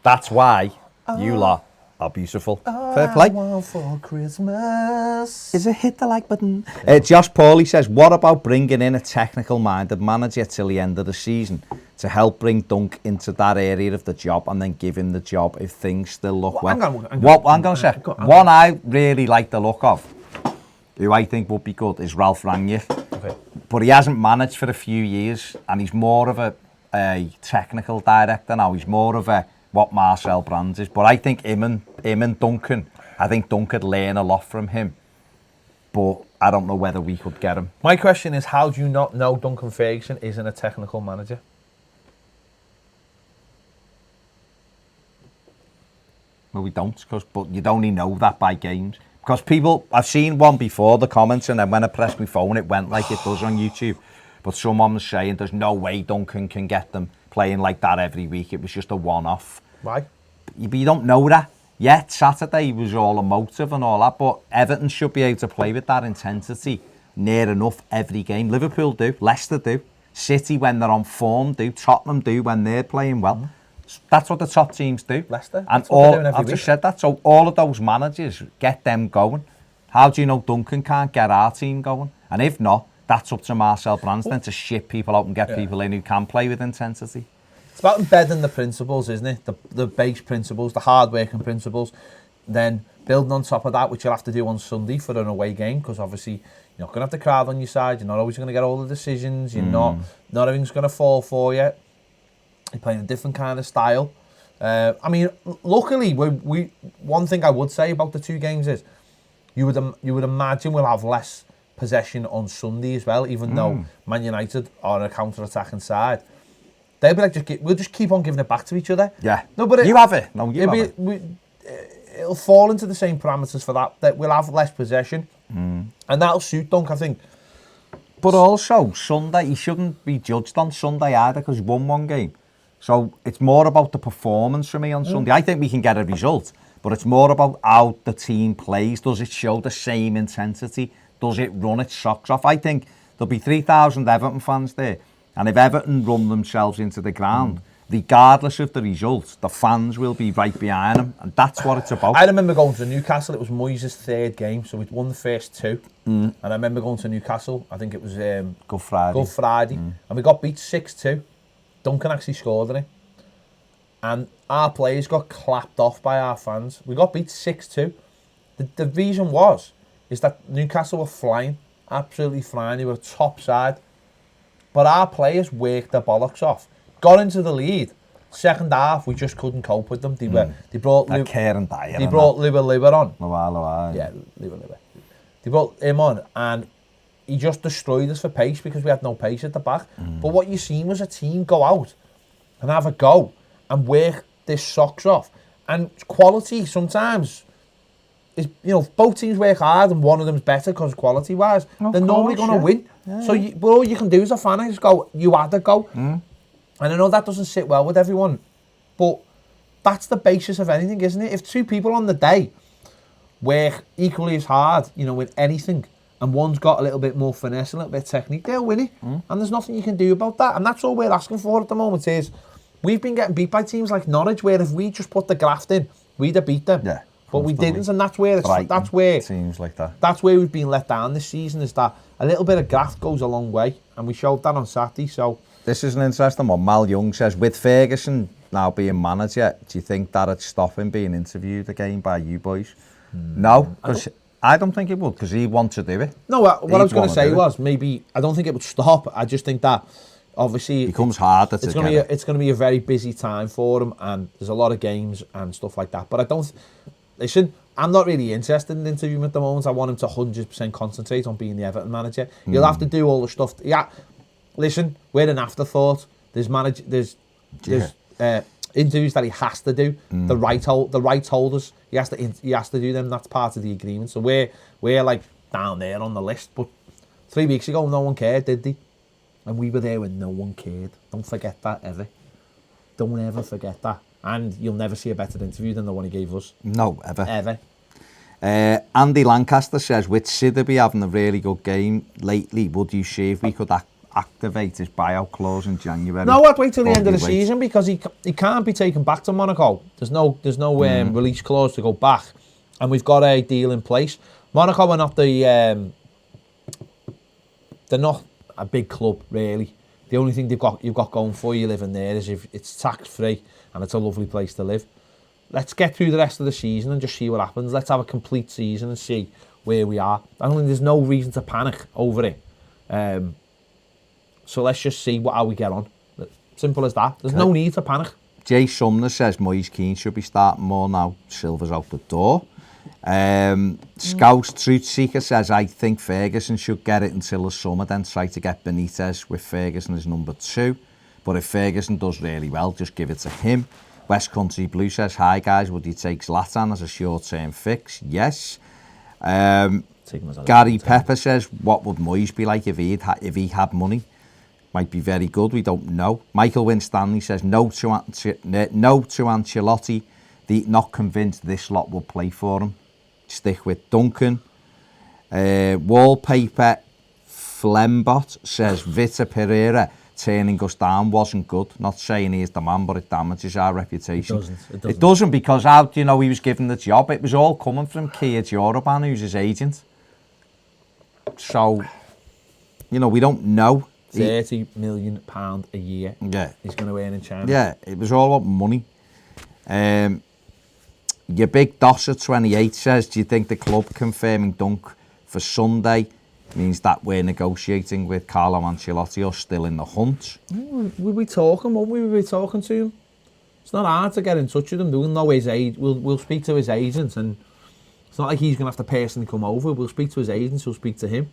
That's why you lot are beautiful. Fair play. For Christmas Is it hit the like button? Josh Pauly says, what about bringing in a technical-minded manager till the end of the season to help bring Dunk into that area of the job and then give him the job if things still look well? Hang on a sec. One I really like the look of, who I think would be good, is Ralph Rangnick. Okay. But he hasn't managed for a few years, and he's more of a technical director now. He's more of what Marcel Brands is. But I think him and Duncan, I think Dunk could learn a lot from him. But I don't know whether we could get him. My question is, how do you not know Duncan Ferguson isn't a technical manager? Well, we don't, but you'd only know that by games. Because people, I've seen one before, the comments, and then when I pressed my phone, it went like it does on YouTube. But someone was saying there's no way Duncan can get them playing like that every week. It was just a one-off. Why? But you don't know that. Yet Saturday was all emotive and all that, but Everton should be able to play with that intensity near enough every game. Liverpool do, Leicester do, City when they're on form do, Tottenham do when they're playing well. That's what the top teams do. Leicester, And that's what they're doing every I've just week. said that. So all of those managers get them going. How do you know Duncan can't get our team going? And if not, that's up to Marcel Brands then to ship people out and get people in who can play with intensity. It's about embedding the principles, isn't it? The base principles, the hard-working principles. Then building on top of that, which you'll have to do on Sunday for an away game, because obviously you're not going to have the crowd on your side. You're not always going to get all the decisions. You're not everything's going to fall for you. You're playing a different kind of style. I mean, luckily, we one thing I would say about the two games is you would imagine we'll have less possession on Sunday as well, even though Man United are a counter-attacking side. They'll be like, we'll just keep on giving it back to each other. Yeah. No, but you have it. No, you have it. It'll fall into the same parameters for that we'll have less possession. And that'll suit Dunk, I think. But also, Sunday, he shouldn't be judged on Sunday either because he won one game. So it's more about the performance for me on Sunday. I think we can get a result, but it's more about how the team plays. Does it show the same intensity? Does it run its socks off? I think there'll be 3,000 Everton fans there. And if Everton run themselves into the ground, regardless of the result, the fans will be right behind them. And that's what it's about. I remember going to Newcastle. It was Moyes' third game, so we'd won the first two. And I remember going to Newcastle. I think it was Good Friday. And we got beat 6-2. Duncan actually scored in it. And our players got clapped off by our fans. We got beat 6-2. The reason is that Newcastle were flying, absolutely flying. They were top side. But our players worked their bollocks off. Got into the lead. Second half, we just couldn't cope with them. They brought Liver on. Yeah, Liver. They brought him on, and he just destroyed us for pace because we had no pace at the back. But what you seen was a team go out and have a go and work their socks off. And quality sometimes is, both teams work hard and one of them's better because quality-wise, they're normally going to win. Yeah. So all you can do as a fan is go, you had a go. And I know that doesn't sit well with everyone, but that's the basis of anything, isn't it? If two people on the day work equally as hard, with anything, and one's got a little bit more finesse, a little bit of technique, they'll win it. And there's nothing you can do about that. And that's all we're asking for at the moment is, we've been getting beat by teams like Norwich, where if we just put the graft in, we'd have beat them. Yeah. But we didn't, and that's where seems like that. That's where we've been let down this season, is that a little bit of graft goes a long way, and we showed that on Saturday. So this is an interesting one. Mal Young says, with Ferguson now being manager, do you think that'd stop him being interviewed again by you boys? No, because I don't think it would, because he wants to do it. No, what I was going to say was, maybe, I don't think it would stop. I just think that obviously it becomes harder to get it's going to be a very busy time for him, and there's a lot of games and stuff like that. But I don't. Listen, I'm not really interested in interviewing him at the moment. I want him to 100% concentrate on being the Everton manager. He'll have to do all the stuff. Yeah, listen, we're an afterthought. There's interviews that he has to do. The rights holders, he has to do them. That's part of the agreement. So we're like down there on the list. But 3 weeks ago, no one cared, did they? And we were there when no one cared. Don't forget that ever. Don't ever forget that. And you'll never see a better interview than the one he gave us. No, ever. Ever. Andy Lancaster says, with Sidderby having a really good game lately, would you see if we could activate his buyout clause in January? No, I'd wait till the end of the season, because he can't be taken back to Monaco. There's no release clause to go back, and we've got a deal in place. Monaco are not they're not a big club really. The only thing you've got going for you living there is if it's tax free and it's a lovely place to live. Let's get through the rest of the season and just see what happens. Let's have a complete season and see where we are. I don't think there's no reason to panic over it. So let's just see how we get on. Simple as that. There's no need to panic. Jay Sumner says Moyes Keane should be starting more now. Silver's out the door. Scouse Truth Seeker says, I think Ferguson should get it until the summer, then try to get Benitez with Ferguson as number 2. But if Ferguson does really well, just give it to him. West Country Blue says, hi guys, would you take Zlatan as a short-term fix? Yes. Gary Pepper says, what would Moyes be like if he had money? Might be very good, we don't know. Michael Winstanley says, no to Ancelotti. Not convinced this lot will play for him. Stick with Duncan. Wallpaper Flembot says Vita Pereira turning us down wasn't good. Not saying he's the man, but it damages our reputation. It doesn't because how do you know he was given the job? It was all coming from Kia Joroban, who's his agent. So, you know, we don't know. £30 million a year. Yeah. He's going to earn in China. Yeah, it was all about money. Your big Doss at 28 says, do you think the club confirming Dunk for Sunday means that we're negotiating with Carlo Ancelotti or still in the hunt? We'll be talking, won't we? We'll be talking to him. It's not hard to get in touch with him. We'll know his age. We'll speak to his agent, and it's not like he's going to have to personally come over. We'll speak to his agents. We'll speak to him.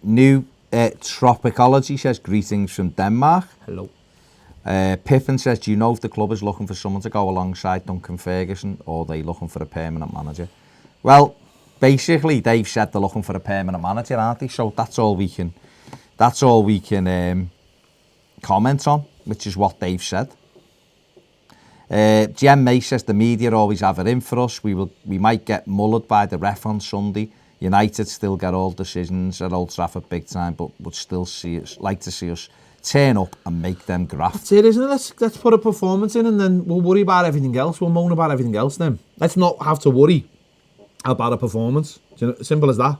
New Tropicology says, greetings from Denmark. Hello. Pippin says, do you know if the club is looking for someone to go alongside Duncan Ferguson, or are they looking for a permanent manager? Well, basically, they've said they're looking for a permanent manager, aren't they? So that's all we can comment on, which is what they've said. Jem May says the media always have it in for us. We might get mullered by the ref on Sunday. United still get all decisions at Old Trafford big time, but would still like to see us turn up and make them graft. That's it, isn't it? Let's put a performance in, and then we'll worry about everything else. We'll moan about everything else then. Let's not have to worry about a performance. Simple as that.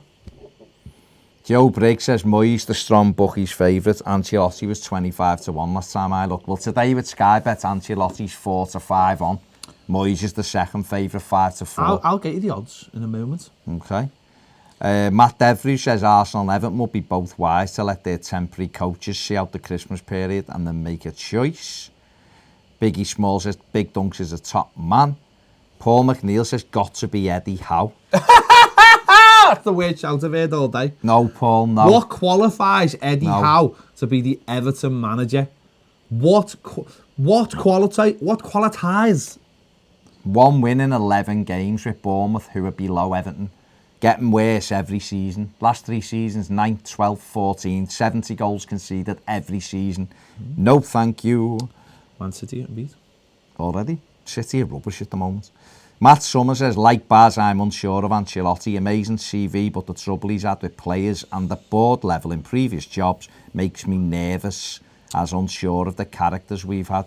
Joe Briggs says Moyes the strong bookies favourite. Ancelotti was 25-1 last time I looked. Well, today with Sky Bet, Ancelotti's 4-5 on. Moyes is the second favourite, 5-4. I'll get you the odds in a moment. Okay. Matt Devry says Arsenal and Everton would be both wise to let their temporary coaches see out the Christmas period and then make a choice. Biggie Small says Big Dunks is a top man. Paul McNeil says got to be Eddie Howe. That's the weird shout I've heard all day. No, Paul, no. What qualifies Eddie Howe to be the Everton manager? What qualities? 1 win in 11 games with Bournemouth, who are below Everton. Getting worse every season. Last 3 seasons, 9th, 12th, 14th, 70 goals conceded every season. No thank you. Man City getting beat. Already? City are rubbish at the moment. Matt Summers says, like Baz, I'm unsure of Ancelotti. Amazing CV, but the trouble he's had with players and the board level in previous jobs makes me nervous, as unsure of the characters we've had.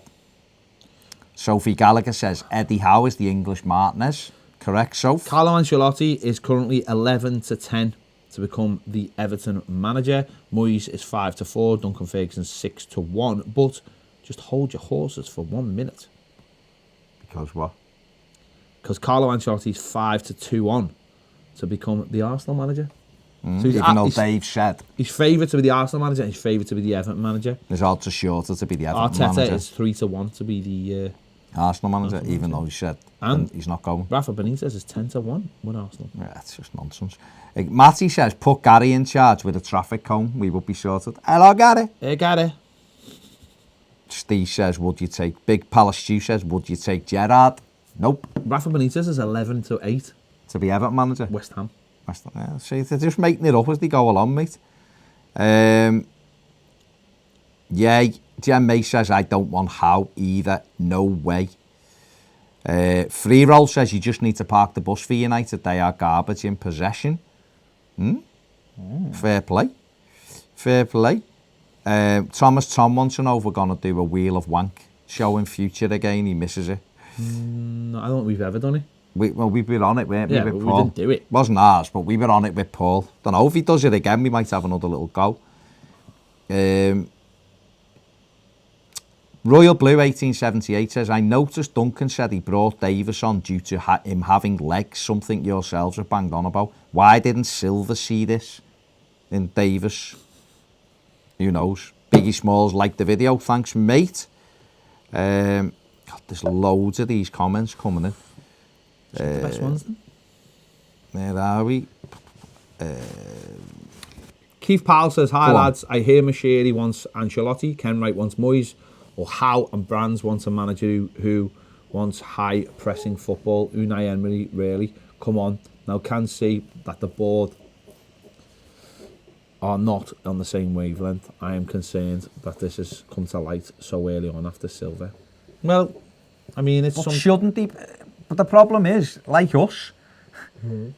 Sophie Gallagher says, Eddie Howe is the English Martinez. Correct, Soph? Carlo Ancelotti is currently 11-10 to become the Everton manager. Moyes is 5-4, Duncan Ferguson 6-1. But just hold your horses for 1 minute. Because what? Because Carlo Ancelotti is 5-2 on to become the Arsenal manager. So even though Dave said he's favoured to be the Arsenal manager and he's favoured to be the Everton manager. His odds are shorter to be the Everton Arteta manager. is 3-1 to be the Arsenal manager, even though he said and he's not going. Rafa Benitez is 10-1 with Arsenal. Yeah, it's just nonsense. Matty says, put Gary in charge with a traffic cone, we would be sorted. Hello, Gary. Hey, Gary. Steve says, would you take... Big Palace Stew says, would you take Gerrard? Nope. Rafa Benitez is 11-8. To be Everton manager? West Ham. Yeah, see, they're just making it up as they go along, mate. Yeah, Jen May says, I don't want Howe either. No way. Free Roll says, you just need to park the bus for United. They are garbage in possession. Fair play. Fair play. Thomas Tom wants to know if we're going to do a Wheel of Wank show in future again. He misses it. No, I don't think we've ever done it. We've been on it, weren't we, with but Paul? we didn't do it. Wasn't ours, but we were on it with Paul. Don't know if he does it again, we might have another little go. Royal Blue 1878 says, I noticed Duncan said he brought Davis on due to him having legs, something yourselves are banged on about. Why didn't Silva see this in Davis? Who knows? Biggie Smalls liked the video. Thanks, mate. God, there's loads of these comments coming in. The best ones then? Where are we? Keith Powell says, hi lads, I hear Mashiri wants Ancelotti, Ken Wright wants Moyes, or Howe and Brands wants a manager who wants high pressing football. Unai Emery, really? Come on. Now can see that the board are not on the same wavelength. I am concerned that this has come to light so early on after Silva. Well, I mean, it's shouldn't he? But the problem is, like us,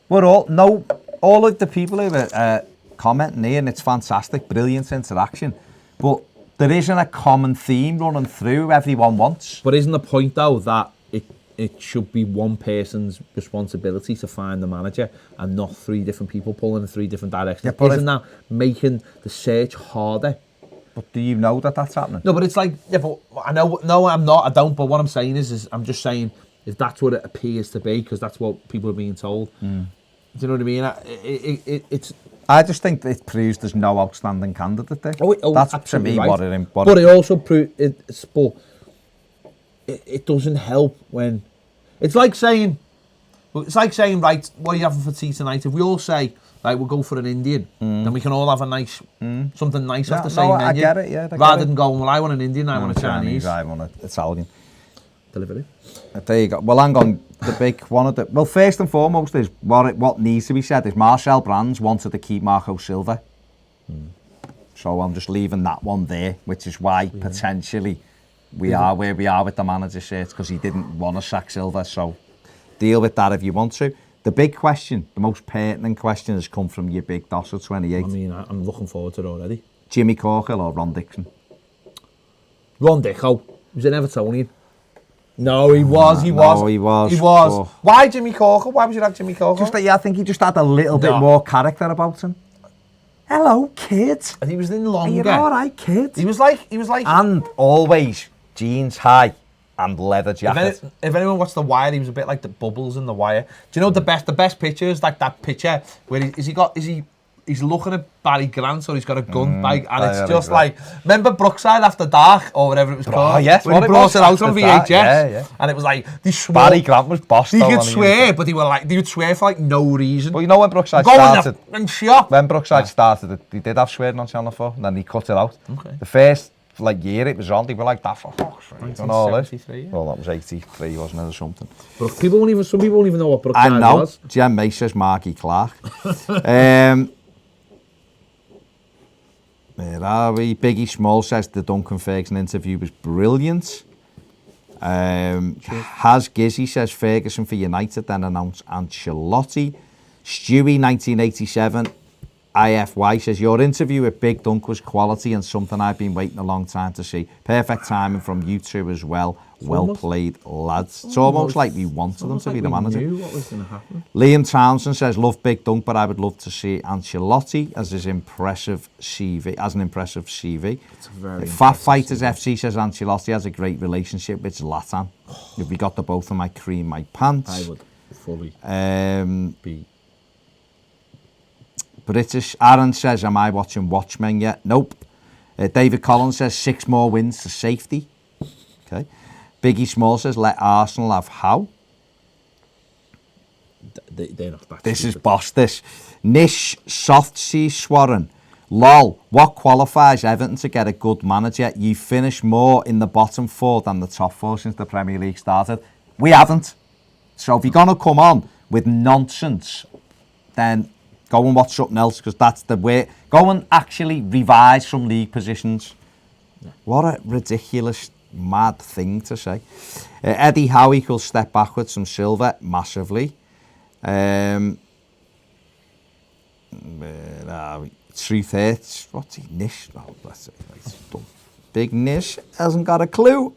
we're all of the people who are commenting here, and it's fantastic, brilliant interaction. But there isn't a common theme running through everyone wants. But isn't the point though that it should be one person's responsibility to find the manager and not 3 different people pulling in 3 different directions? Yeah, but isn't that making the search harder? But do you know that that's happening? No, but it's like, yeah, but I know, no, I'm not, I don't, but what I'm saying is I'm just saying, if that's what it appears to be, because that's what people are being told. Do you know what I mean? It's... I just think it proves there's no outstanding candidate there. That's to me right. what it. But it also proves it doesn't help when it's like saying right, what are you having for tea tonight? If we all say right, we'll go for an Indian, then we can all have a nice something nice off the same menu. I get it, yeah. Rather than going, well, I want an Indian, I want a Chinese. I want an Italian. Delivery. There you go. Well, hang on. The big one of the first and foremost is what needs to be said is Marcel Brands wanted to keep Marco Silva. So I'm just leaving that one there, which is why potentially we are where we are with the manager search, because he didn't want to sack Silva. So deal with that if you want to. The big question, the most pertinent question, has come from your big Dosser 28. I mean, I'm looking forward to it already. Jimmy Corkill or Ron Dixon? Ron Dicko. He was an Evertonian. No, he was. No, he was. Oh. Why Jimmy Corkill? Why would you like Jimmy Corkill? Just that, I think he just had a little bit more character about him. Hello, kid. And he was in longer. Are you all right, kid? He was like. And always jeans high and leather jacket. If anyone watched The Wire, he was a bit like the Bubbles in The Wire. Do you know the best picture is like that picture where he's looking at Barry Grant, or he's got a gun bag, and it's just like, remember Brookside After Dark, or whatever it was called? Oh, yes. When he brought it out on VHS. Yeah. And it was like, they swore. Barry Grant was boss. They could swear, but they would swear for like no reason. Well, you know when Brookside started? And shop. When Brookside started, they did have swearing on Channel 4, and then they cut it out. Okay. The first year it was on, they were like, that for fuck's sake. 1973, yeah. Well, that was 83, wasn't it, or something? But some people won't even know what Brookside I know. was. Jem May says Marky Clark. Where are we? Biggie Small says the Duncan Ferguson interview was brilliant. Has Gizzy says Ferguson for United, then announced Ancelotti. Stewie 1987 IFY says your interview with Big Dunk was quality and something I've been waiting a long time to see. Perfect timing from you two as well. Well played, lads. It's almost like we wanted them to be the manager. Knew what was going to happen. Liam Townsend says, love Big Dunk, but I would love to see Ancelotti as an impressive CV. It's a very Fat Fighters FC says Ancelotti has a great relationship with Zlatan. If we got the both of my cream, my pants. I would fully be. British Aaron says, am I watching Watchmen yet? Nope. David Collins says 6 more wins to safety. Okay. Biggie Small says, let Arsenal have how? They're not that This stupid. is boss, this. Nish Softsea Swarren. Lol, what qualifies Everton to get a good manager? You finished more in the bottom 4 than the top 4 since the Premier League started. We haven't. So if you're going to come on with nonsense, then go and watch something else, because that's the way. Go and actually revise some league positions. Yeah. What a ridiculous, mad thing to say. Eddie Howe equals step backwards from Silva, massively. Truth hurts. What's he? Nish? Oh, that's it. Big Nish hasn't got a clue.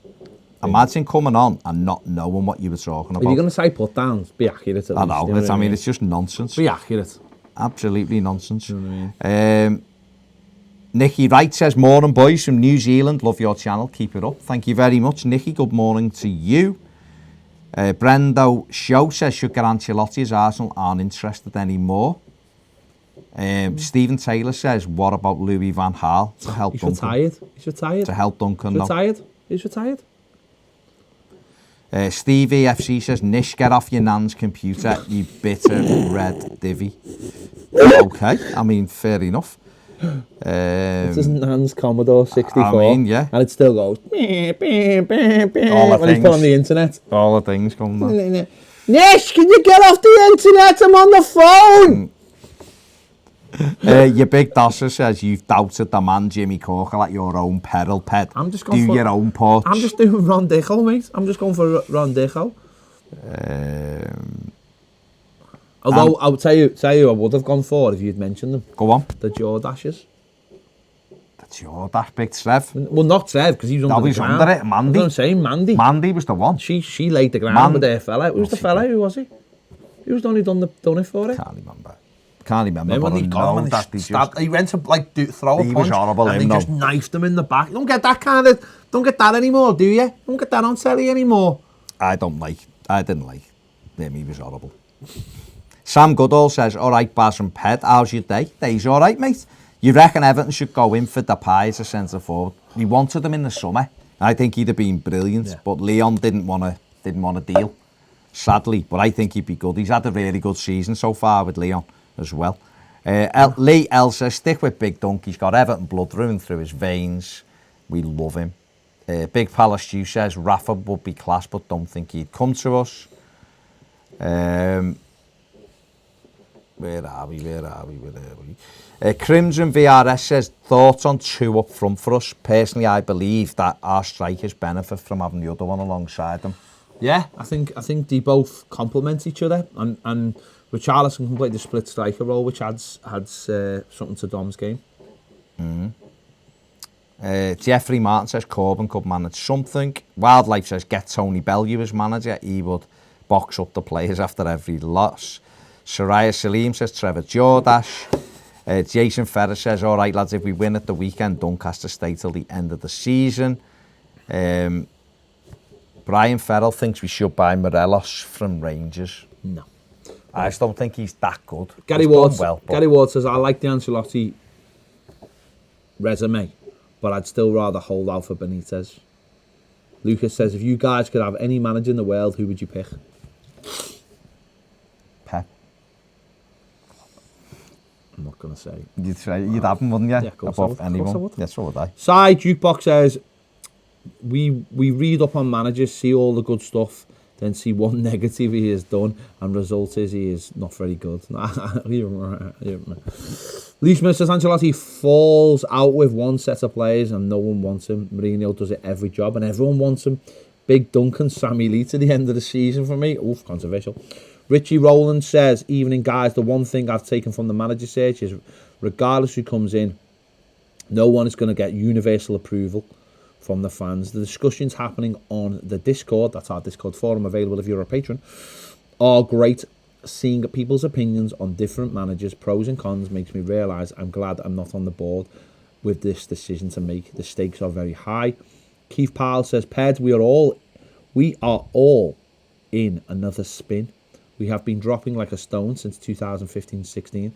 Imagine coming on and not knowing what you were talking about. If you're going to say put downs, be accurate at least. I know. You know I mean, it's just nonsense. Be accurate. Absolutely nonsense. You know what I mean? Nicky Wright says, morning boys from New Zealand, love your channel, keep it up. Thank you very much, Nicky. Good morning to you. Brendo Show says, should get Ancelotti as Arsenal aren't interested anymore. Stephen Taylor says, what about Louis van Gaal to help He's Duncan? He's retired. To help Duncan. He's retired. Stevie FC says, Nish, get off your nan's computer, you bitter red divvy. Okay, I mean, fair enough. It isn't Nan's Commodore 64. I mean, yeah. And it still goes. When things. he's put on the internet. All the things come down. Nish, can you get off the internet? I'm on the phone. Your big Dosser says you've doubted the man Jimmy Corkill at your own peril, pet. I'm just going Do your own porch. I'm just doing Ron Dicko, mate. I'm just going for Ron Dicko. Although, I'll tell you, I would have gone for if you'd mentioned them. Go on. The Jordashes. That's your dash, big Trev. Well, not Trev, because he was under the ground. Under it, Mandy. That's what I'm saying, Mandy. Mandy was the one. She laid the ground with their fella. Who was the fella? Who was he? Who was the one who done it for it? Can't remember. Remember When he got him and he went to like throw a punch, was horrible, and he just knifed him in the back. You don't get that anymore, do you? You don't get that on telly anymore. I didn't like him, he was horrible. Sam Goodall says, all right, Baz and Ped, how's your day? Day's all right, mate. You reckon Everton should go in for Depay as a centre forward? We wanted him in the summer. I think he'd have been brilliant, but Leon didn't want a deal, sadly. But I think he'd be good. He's had a really good season so far with Leon as well. Lee L says, stick with Big Dunk. He's got Everton blood running through his veins. We love him. Big Palace Stew says, Rafa would be class, but don't think he'd come to us. Where are we? Crimson VRS says, thoughts on 2 up front for us. Personally, I believe that our strikers benefit from having the other one alongside them. Yeah, I think they both complement each other, and Richarlison can play the split striker role, which adds something to Dom's game. Jeffrey Martin says Corbyn could manage something. Wildlife says get Tony Bellew as manager. He would box up the players after every loss. Soraya Salim says Trevor Jordash. Jason Ferris says, all right, lads, if we win at the weekend, Dunk has to stay till the end of the season. Brian Farrell thinks we should buy Morelos from Rangers. No. I just don't think he's that good. Gary Ward says, I like the Ancelotti resume, but I'd still rather hold out for Benitez. Lucas says, if you guys could have any manager in the world, who would you pick? Pep. I'm not going to say. You'd have him, wouldn't you? Yeah, of course above I would. anyone. Yes, so would I. Side Jukebox says, we read up on managers, see all the good stuff, then see one negative he has done, and result is he is not very good. Lee Smith says Ancelotti falls out with one set of players and no one wants him. Mourinho does it every job and everyone wants him. Big Duncan, Sammy Lee to the end of the season for me. Oof, controversial. Richie Rowland says, evening guys, the one thing I've taken from the manager search is regardless who comes in, no one is going to get universal approval from the fans. The discussions happening on the Discord, that's our Discord forum available if you're a patron, are great. Seeing people's opinions on different managers, pros and cons, makes me realise I'm glad I'm not on the board with this decision to make. The stakes are very high. Keith Powell says, Ped, we are all in another spin. We have been dropping like a stone since 2015-16.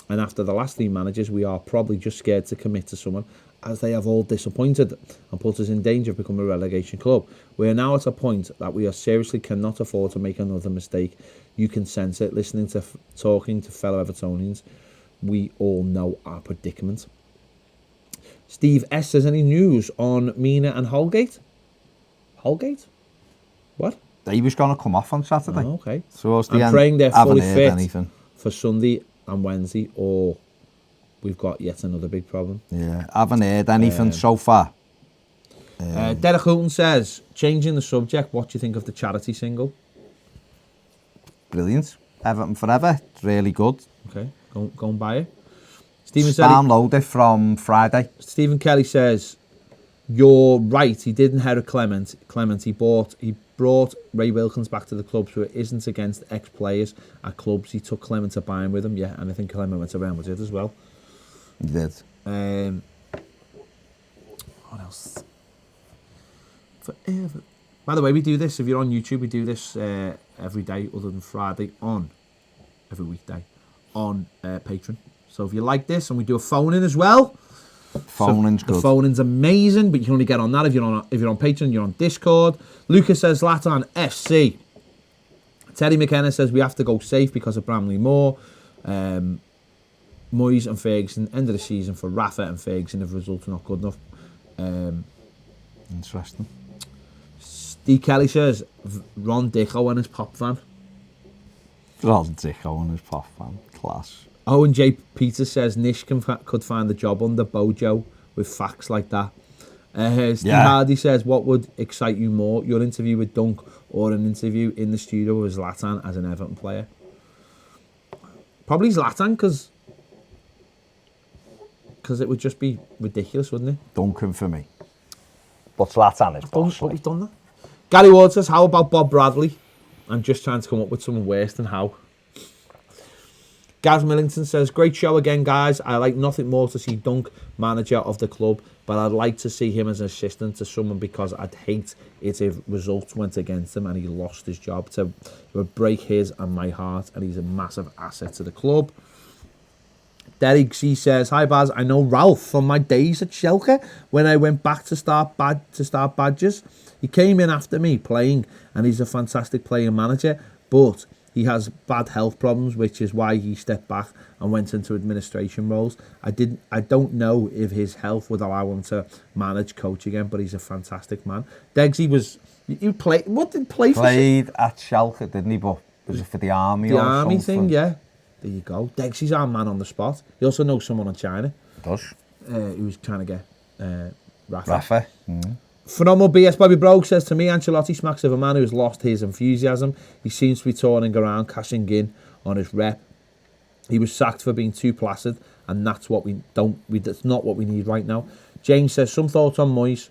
And after the last 3 managers, we are probably just scared to commit to someone as they have all disappointed and put us in danger of becoming a relegation club. We are now at a point that we are seriously cannot afford to make another mistake. You can sense it, talking to fellow Evertonians. We all know our predicament. Steve S says, any news on Mina and Holgate? Holgate? What? He was going to come off on Saturday. Oh, okay. So I'm praying they're fully fit for Sunday and Wednesday, or we've got yet another big problem. Yeah, I haven't heard anything so far. Derek Houghton says, changing the subject, what do you think of the charity single? Brilliant. Everton Forever. Really good. Okay, go and buy it. Download it from Friday. Stephen Kelly says, you're right, he did inherit Clement. He brought Ray Wilkins back to the club, so it isn't against ex-players at clubs. He took Clement to Bayern with him, yeah, and I think Clement went to Real Madrid as well. He did. What else? Forever. By the way, we do this, if you're on YouTube, we do this every day other than Friday every weekday on Patreon. So if you like this, and we do a phone-in as well. Phone-in's good. The phone-in's amazing, but you can only get on that if you're on Patreon, you're on Discord. Lucas says Zlatan FC. Terry McKenna says we have to go safe because of Bramley Moore. Moyes and Ferguson, end of the season for Rafa and Ferguson if results are not good enough. Interesting. Steve Kelly says Ron Dicko and his pop fan. Ron Dicko and his pop fan. Class. Owen J. Peter says Nish could find the job under Bojo with facts like that. Steve Hardy says, what would excite you more, your interview with Dunk or an interview in the studio with Zlatan as an Everton player? Probably Zlatan, because it would just be ridiculous, wouldn't it? Duncan for me. But Zlatan is boss. But he's done that. Gary Ward says, how about Bob Bradley? I'm just trying to come up with something worse than how. Gaz Millington says, great show again, guys. I like nothing more to see Dunk manager of the club, but I'd like to see him as an assistant to someone because I'd hate it if results went against him and he lost his job. It would break his and my heart, and he's a massive asset to the club. Derek C says, hi Baz, I know Ralph from my days at Schalke when I went back to start Badgers. He came in after me playing, and he's a fantastic player manager, but he has bad health problems, which is why he stepped back and went into administration roles. I don't know if his health would allow him to manage coach again, but he's a fantastic man. Degsy was Played at Schalke, didn't he? But was it for the army? The or army something? thing, yeah. There you go. Degsy's our man on the spot. He also knows someone in China. Does. He was trying to get Rafa. Rafa. Mm. Phenomenal BS Bobby Brogue says, to me, Ancelotti smacks of a man who has lost his enthusiasm. He seems to be turning around, cashing in on his rep. He was sacked for being too placid, and that's what that's not what we need right now. James says, some thoughts on Moyes.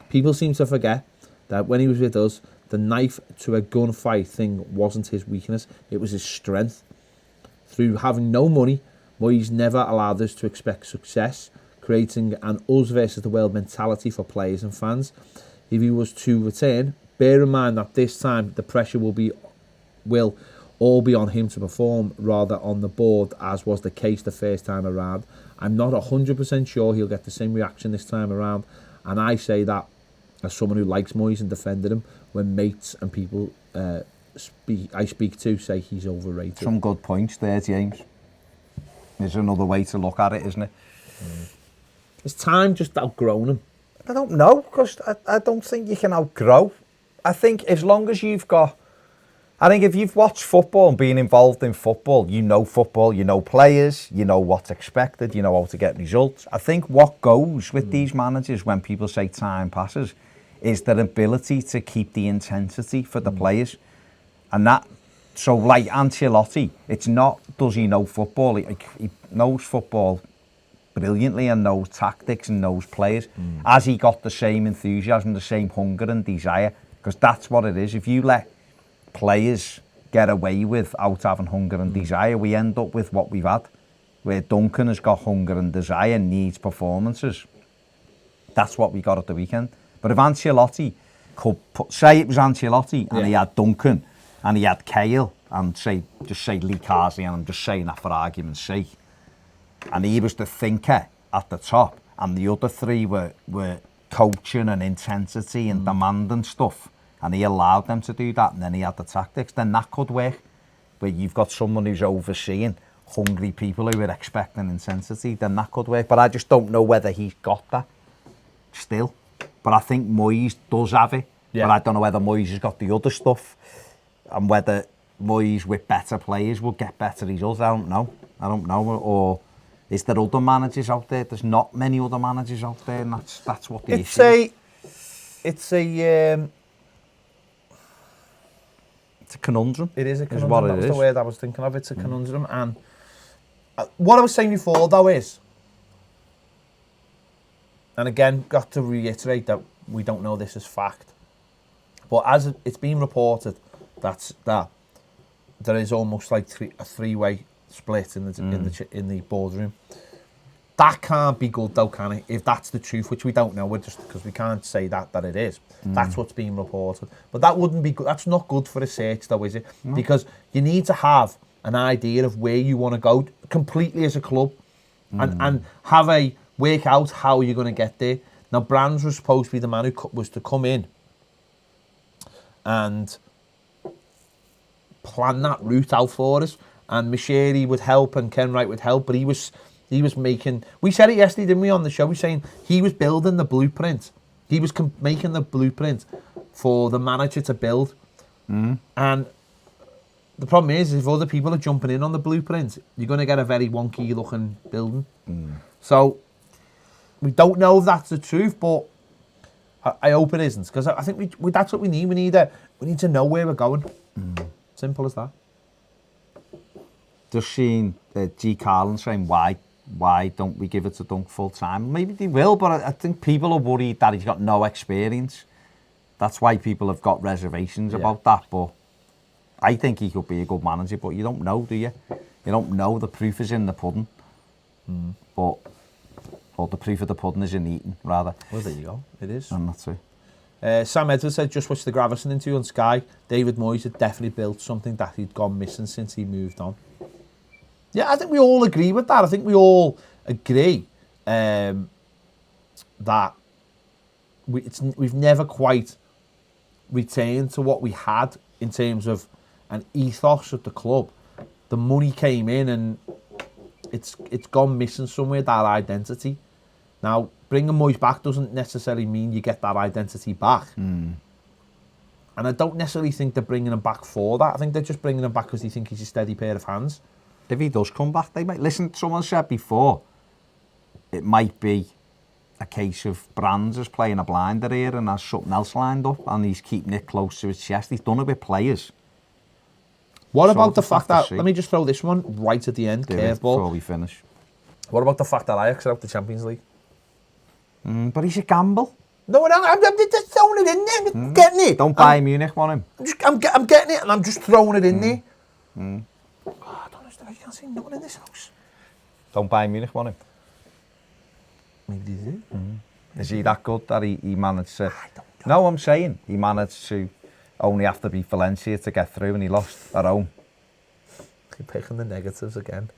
People seem to forget that when he was with us, the knife to a gunfight thing wasn't his weakness, it was his strength. Through having no money, Moyes never allowed us to expect success, creating an us versus the world mentality for players and fans. If he was to return, bear in mind that this time the pressure will all be on him to perform rather on the board, as was the case the first time around. I'm not 100% sure he'll get the same reaction this time around, and I say that as someone who likes Moyes and defended him when mates and people I speak to say he's overrated. Some good points there, James. There's another way to look at it, isn't it? Is time just outgrown him? I don't know, because I don't think you can outgrow. I think as long as you've got... I think if you've watched football and been involved in football, you know players, you know what's expected, you know how to get results. I think what goes with these managers when people say time passes is their ability to keep the intensity for the players. And that, so like Ancelotti, it's not, does he know football? He knows football brilliantly and knows tactics and knows players. Has he got the same enthusiasm, the same hunger and desire? Because that's what it is. If you let players get away without having hunger and desire, we end up with what we've had, where Duncan has got hunger and desire, needs performances. That's what we got at the weekend. But if Ancelotti could say it was Ancelotti and he had Duncan and he had Cahill and just say Lee Carsley, and I'm just saying that for argument's sake, and he was the thinker at the top and the other three were coaching and intensity and demanding stuff, and he allowed them to do that, and then he had the tactics, then that could work. But you've got someone who's overseeing hungry people who are expecting intensity, then that could work. But I just don't know whether he's got that still. But I think Moyes does have it. Yeah. But I don't know whether Moyes has got the other stuff, and whether Moyes with better players will get better results. I don't know. Or is there other managers out there? There's not many other managers out there, and that's what the issue is. It's a conundrum. It is a conundrum. What that was it the is. word I was thinking of. It's a conundrum. And what I was saying before, though, is, and again, got to reiterate that we don't know this as fact, but as it's been reported that there is almost like a three-way split in the boardroom. That can't be good, though, can it? If that's the truth, which we don't know, we're just because we can't say that it is. That's what's being reported. But that wouldn't be good. That's not good for a search, though, is it? No. Because you need to have an idea of where you want to go completely as a club, and have a work out how you're going to get there. Now, Brands was supposed to be the man who was to come in and plan that route out for us, and Mashiri would help and Ken Wright would help, but he was making, we said it yesterday, didn't we, on the show? We were saying he was building the blueprint. He was making the blueprint for the manager to build. And the problem is, if other people are jumping in on the blueprint, you're going to get a very wonky looking building. So we don't know if that's the truth, but I hope it isn't, because I think that's what we need. We need to know where we're going. Simple as that. just seen G. Carlin saying, why don't we give it to Dunk full time? Maybe they will, but I think people are worried that he's got no experience. That's why people have got reservations about that. But I think he could be a good manager, but you don't know, do you? You don't know. The proof is in the pudding. But the proof of the pudding is in eating, rather. Well, there you go. It is. And that's it. Sam Edwards said, just watch the Gravison interview on Sky. David Moyes had definitely built something that he'd gone missing since he moved on. Yeah, I think we all agree with that. I think we all agree that we've never quite returned to what we had in terms of an ethos at the club. The money came in and it's gone missing somewhere, that identity. Now, bringing Moyes back doesn't necessarily mean you get that identity back. And I don't necessarily think they're bringing him back for that. I think they're just bringing him back because they think he's a steady pair of hands. If he does come back, they might. Listen, someone said before, it might be a case of Brands is playing a blinder here and has something else lined up and he's keeping it close to his chest. He's done it with players. What about the fact that, let me just throw this one right at the end, curveball. Before we finish. What about the fact that Ajax are out the Champions League? But he's a gamble. No, I'm just throwing it in there. I'm getting it. Don't Bayern Munich want him. I'm getting it and I'm just throwing it in there. Oh, I don't understand. You can't see nothing in this house. Don't Bayern Munich want him. Maybe they do. Is he that good that he managed to... I don't know. No, I'm saying he managed to only have to beat Valencia to get through and he lost at home. You're picking the negatives again.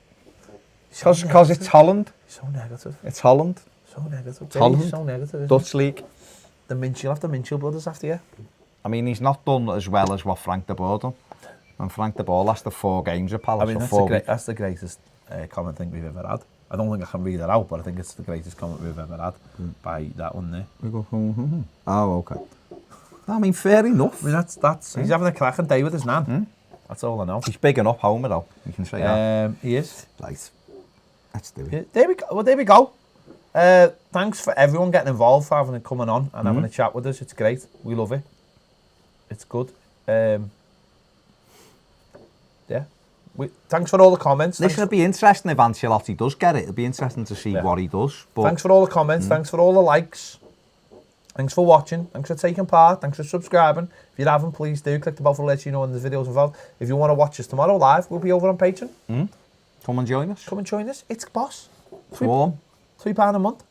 Because it's Holland. So negative. It's Holland. So negative. It's Holland. So negative. Dutch league. The Minshall brothers after you. I mean, he's not done as well as what Frank de Boer done. And Frank de Boer lasted 4 games at Palace. I mean, that's the greatest comment I think we've ever had. I don't think I can read that out, but I think it's the greatest comment we've ever had by that one there. We go, Oh, okay. I mean, fair enough. I mean, that's he's having a cracking day with his nan. That's all I know. He's big enough Homer, though. You can say that. He is. Right. Let's do it. Yeah, there we go. Well, there we go. Thanks for everyone getting involved, for having it coming on and having a chat with us. It's great. We love it. It's good. Yeah. Thanks for all the comments. Listen, it'll be interesting if Ancelotti does get it. It'll be interesting to see what he does. But thanks for all the comments. Thanks for all the likes. Thanks for watching. Thanks for taking part. Thanks for subscribing. If you haven't, please do. Click the bell to let you know when there's videos involved. If you want to watch us tomorrow live, we'll be over on Patreon. Come and join us. Come and join us. It's boss. It's warm. £3 a month.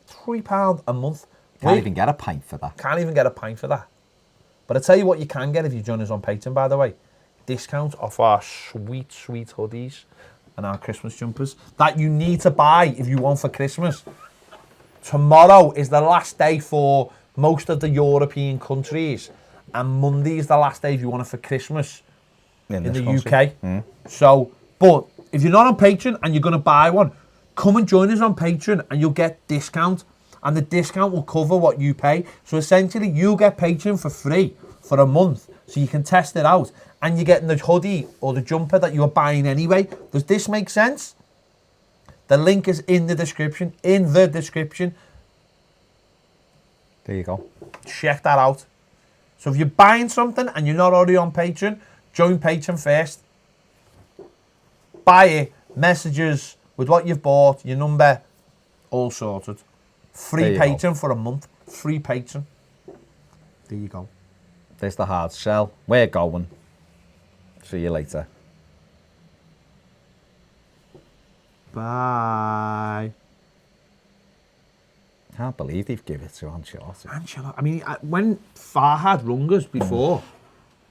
£3 a month. Can't even get a pint for that. Can't even get a pint for that. But I tell you what you can get if you join us on Patreon, by the way. Discount off our sweet, sweet hoodies and our Christmas jumpers that you need to buy if you want for Christmas. Tomorrow is the last day for most of the European countries, and Monday is the last day if you want it for Christmas in the country. UK. So, but if you're not on Patreon and you're going to buy one, come and join us on Patreon and you'll get discount, and the discount will cover what you pay. So essentially, you'll get Patreon for free for a month, so you can test it out, and you're getting the hoodie or the jumper that you were buying anyway. Does this make sense? The link is in the description. There you go. Check that out. So if you're buying something and you're not already on Patreon, join Patreon first. Buy it. Messages with what you've bought, your number, all sorted. Free Patreon for a month. Free Patreon. There you go. There's the hard sell. We're going. See you later. Bye. Can't believe they've given it to Ancelotti. I mean, when Farhad rung us before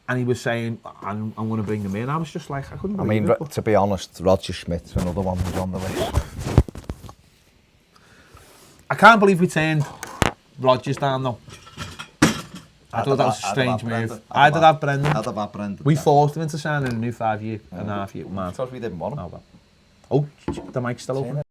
and he was saying, I'm going to bring him in, I was just like, I couldn't believe it. To be honest, Roger Schmidt's another one who's on the list. I can't believe we turned Rodgers down, though. I thought that was a strange move. I'd have had Brendan. I'd have had Brendan. We forced him into signing a new 5-year and a half-year man. Because we didn't want him. Oh, the mic's still open.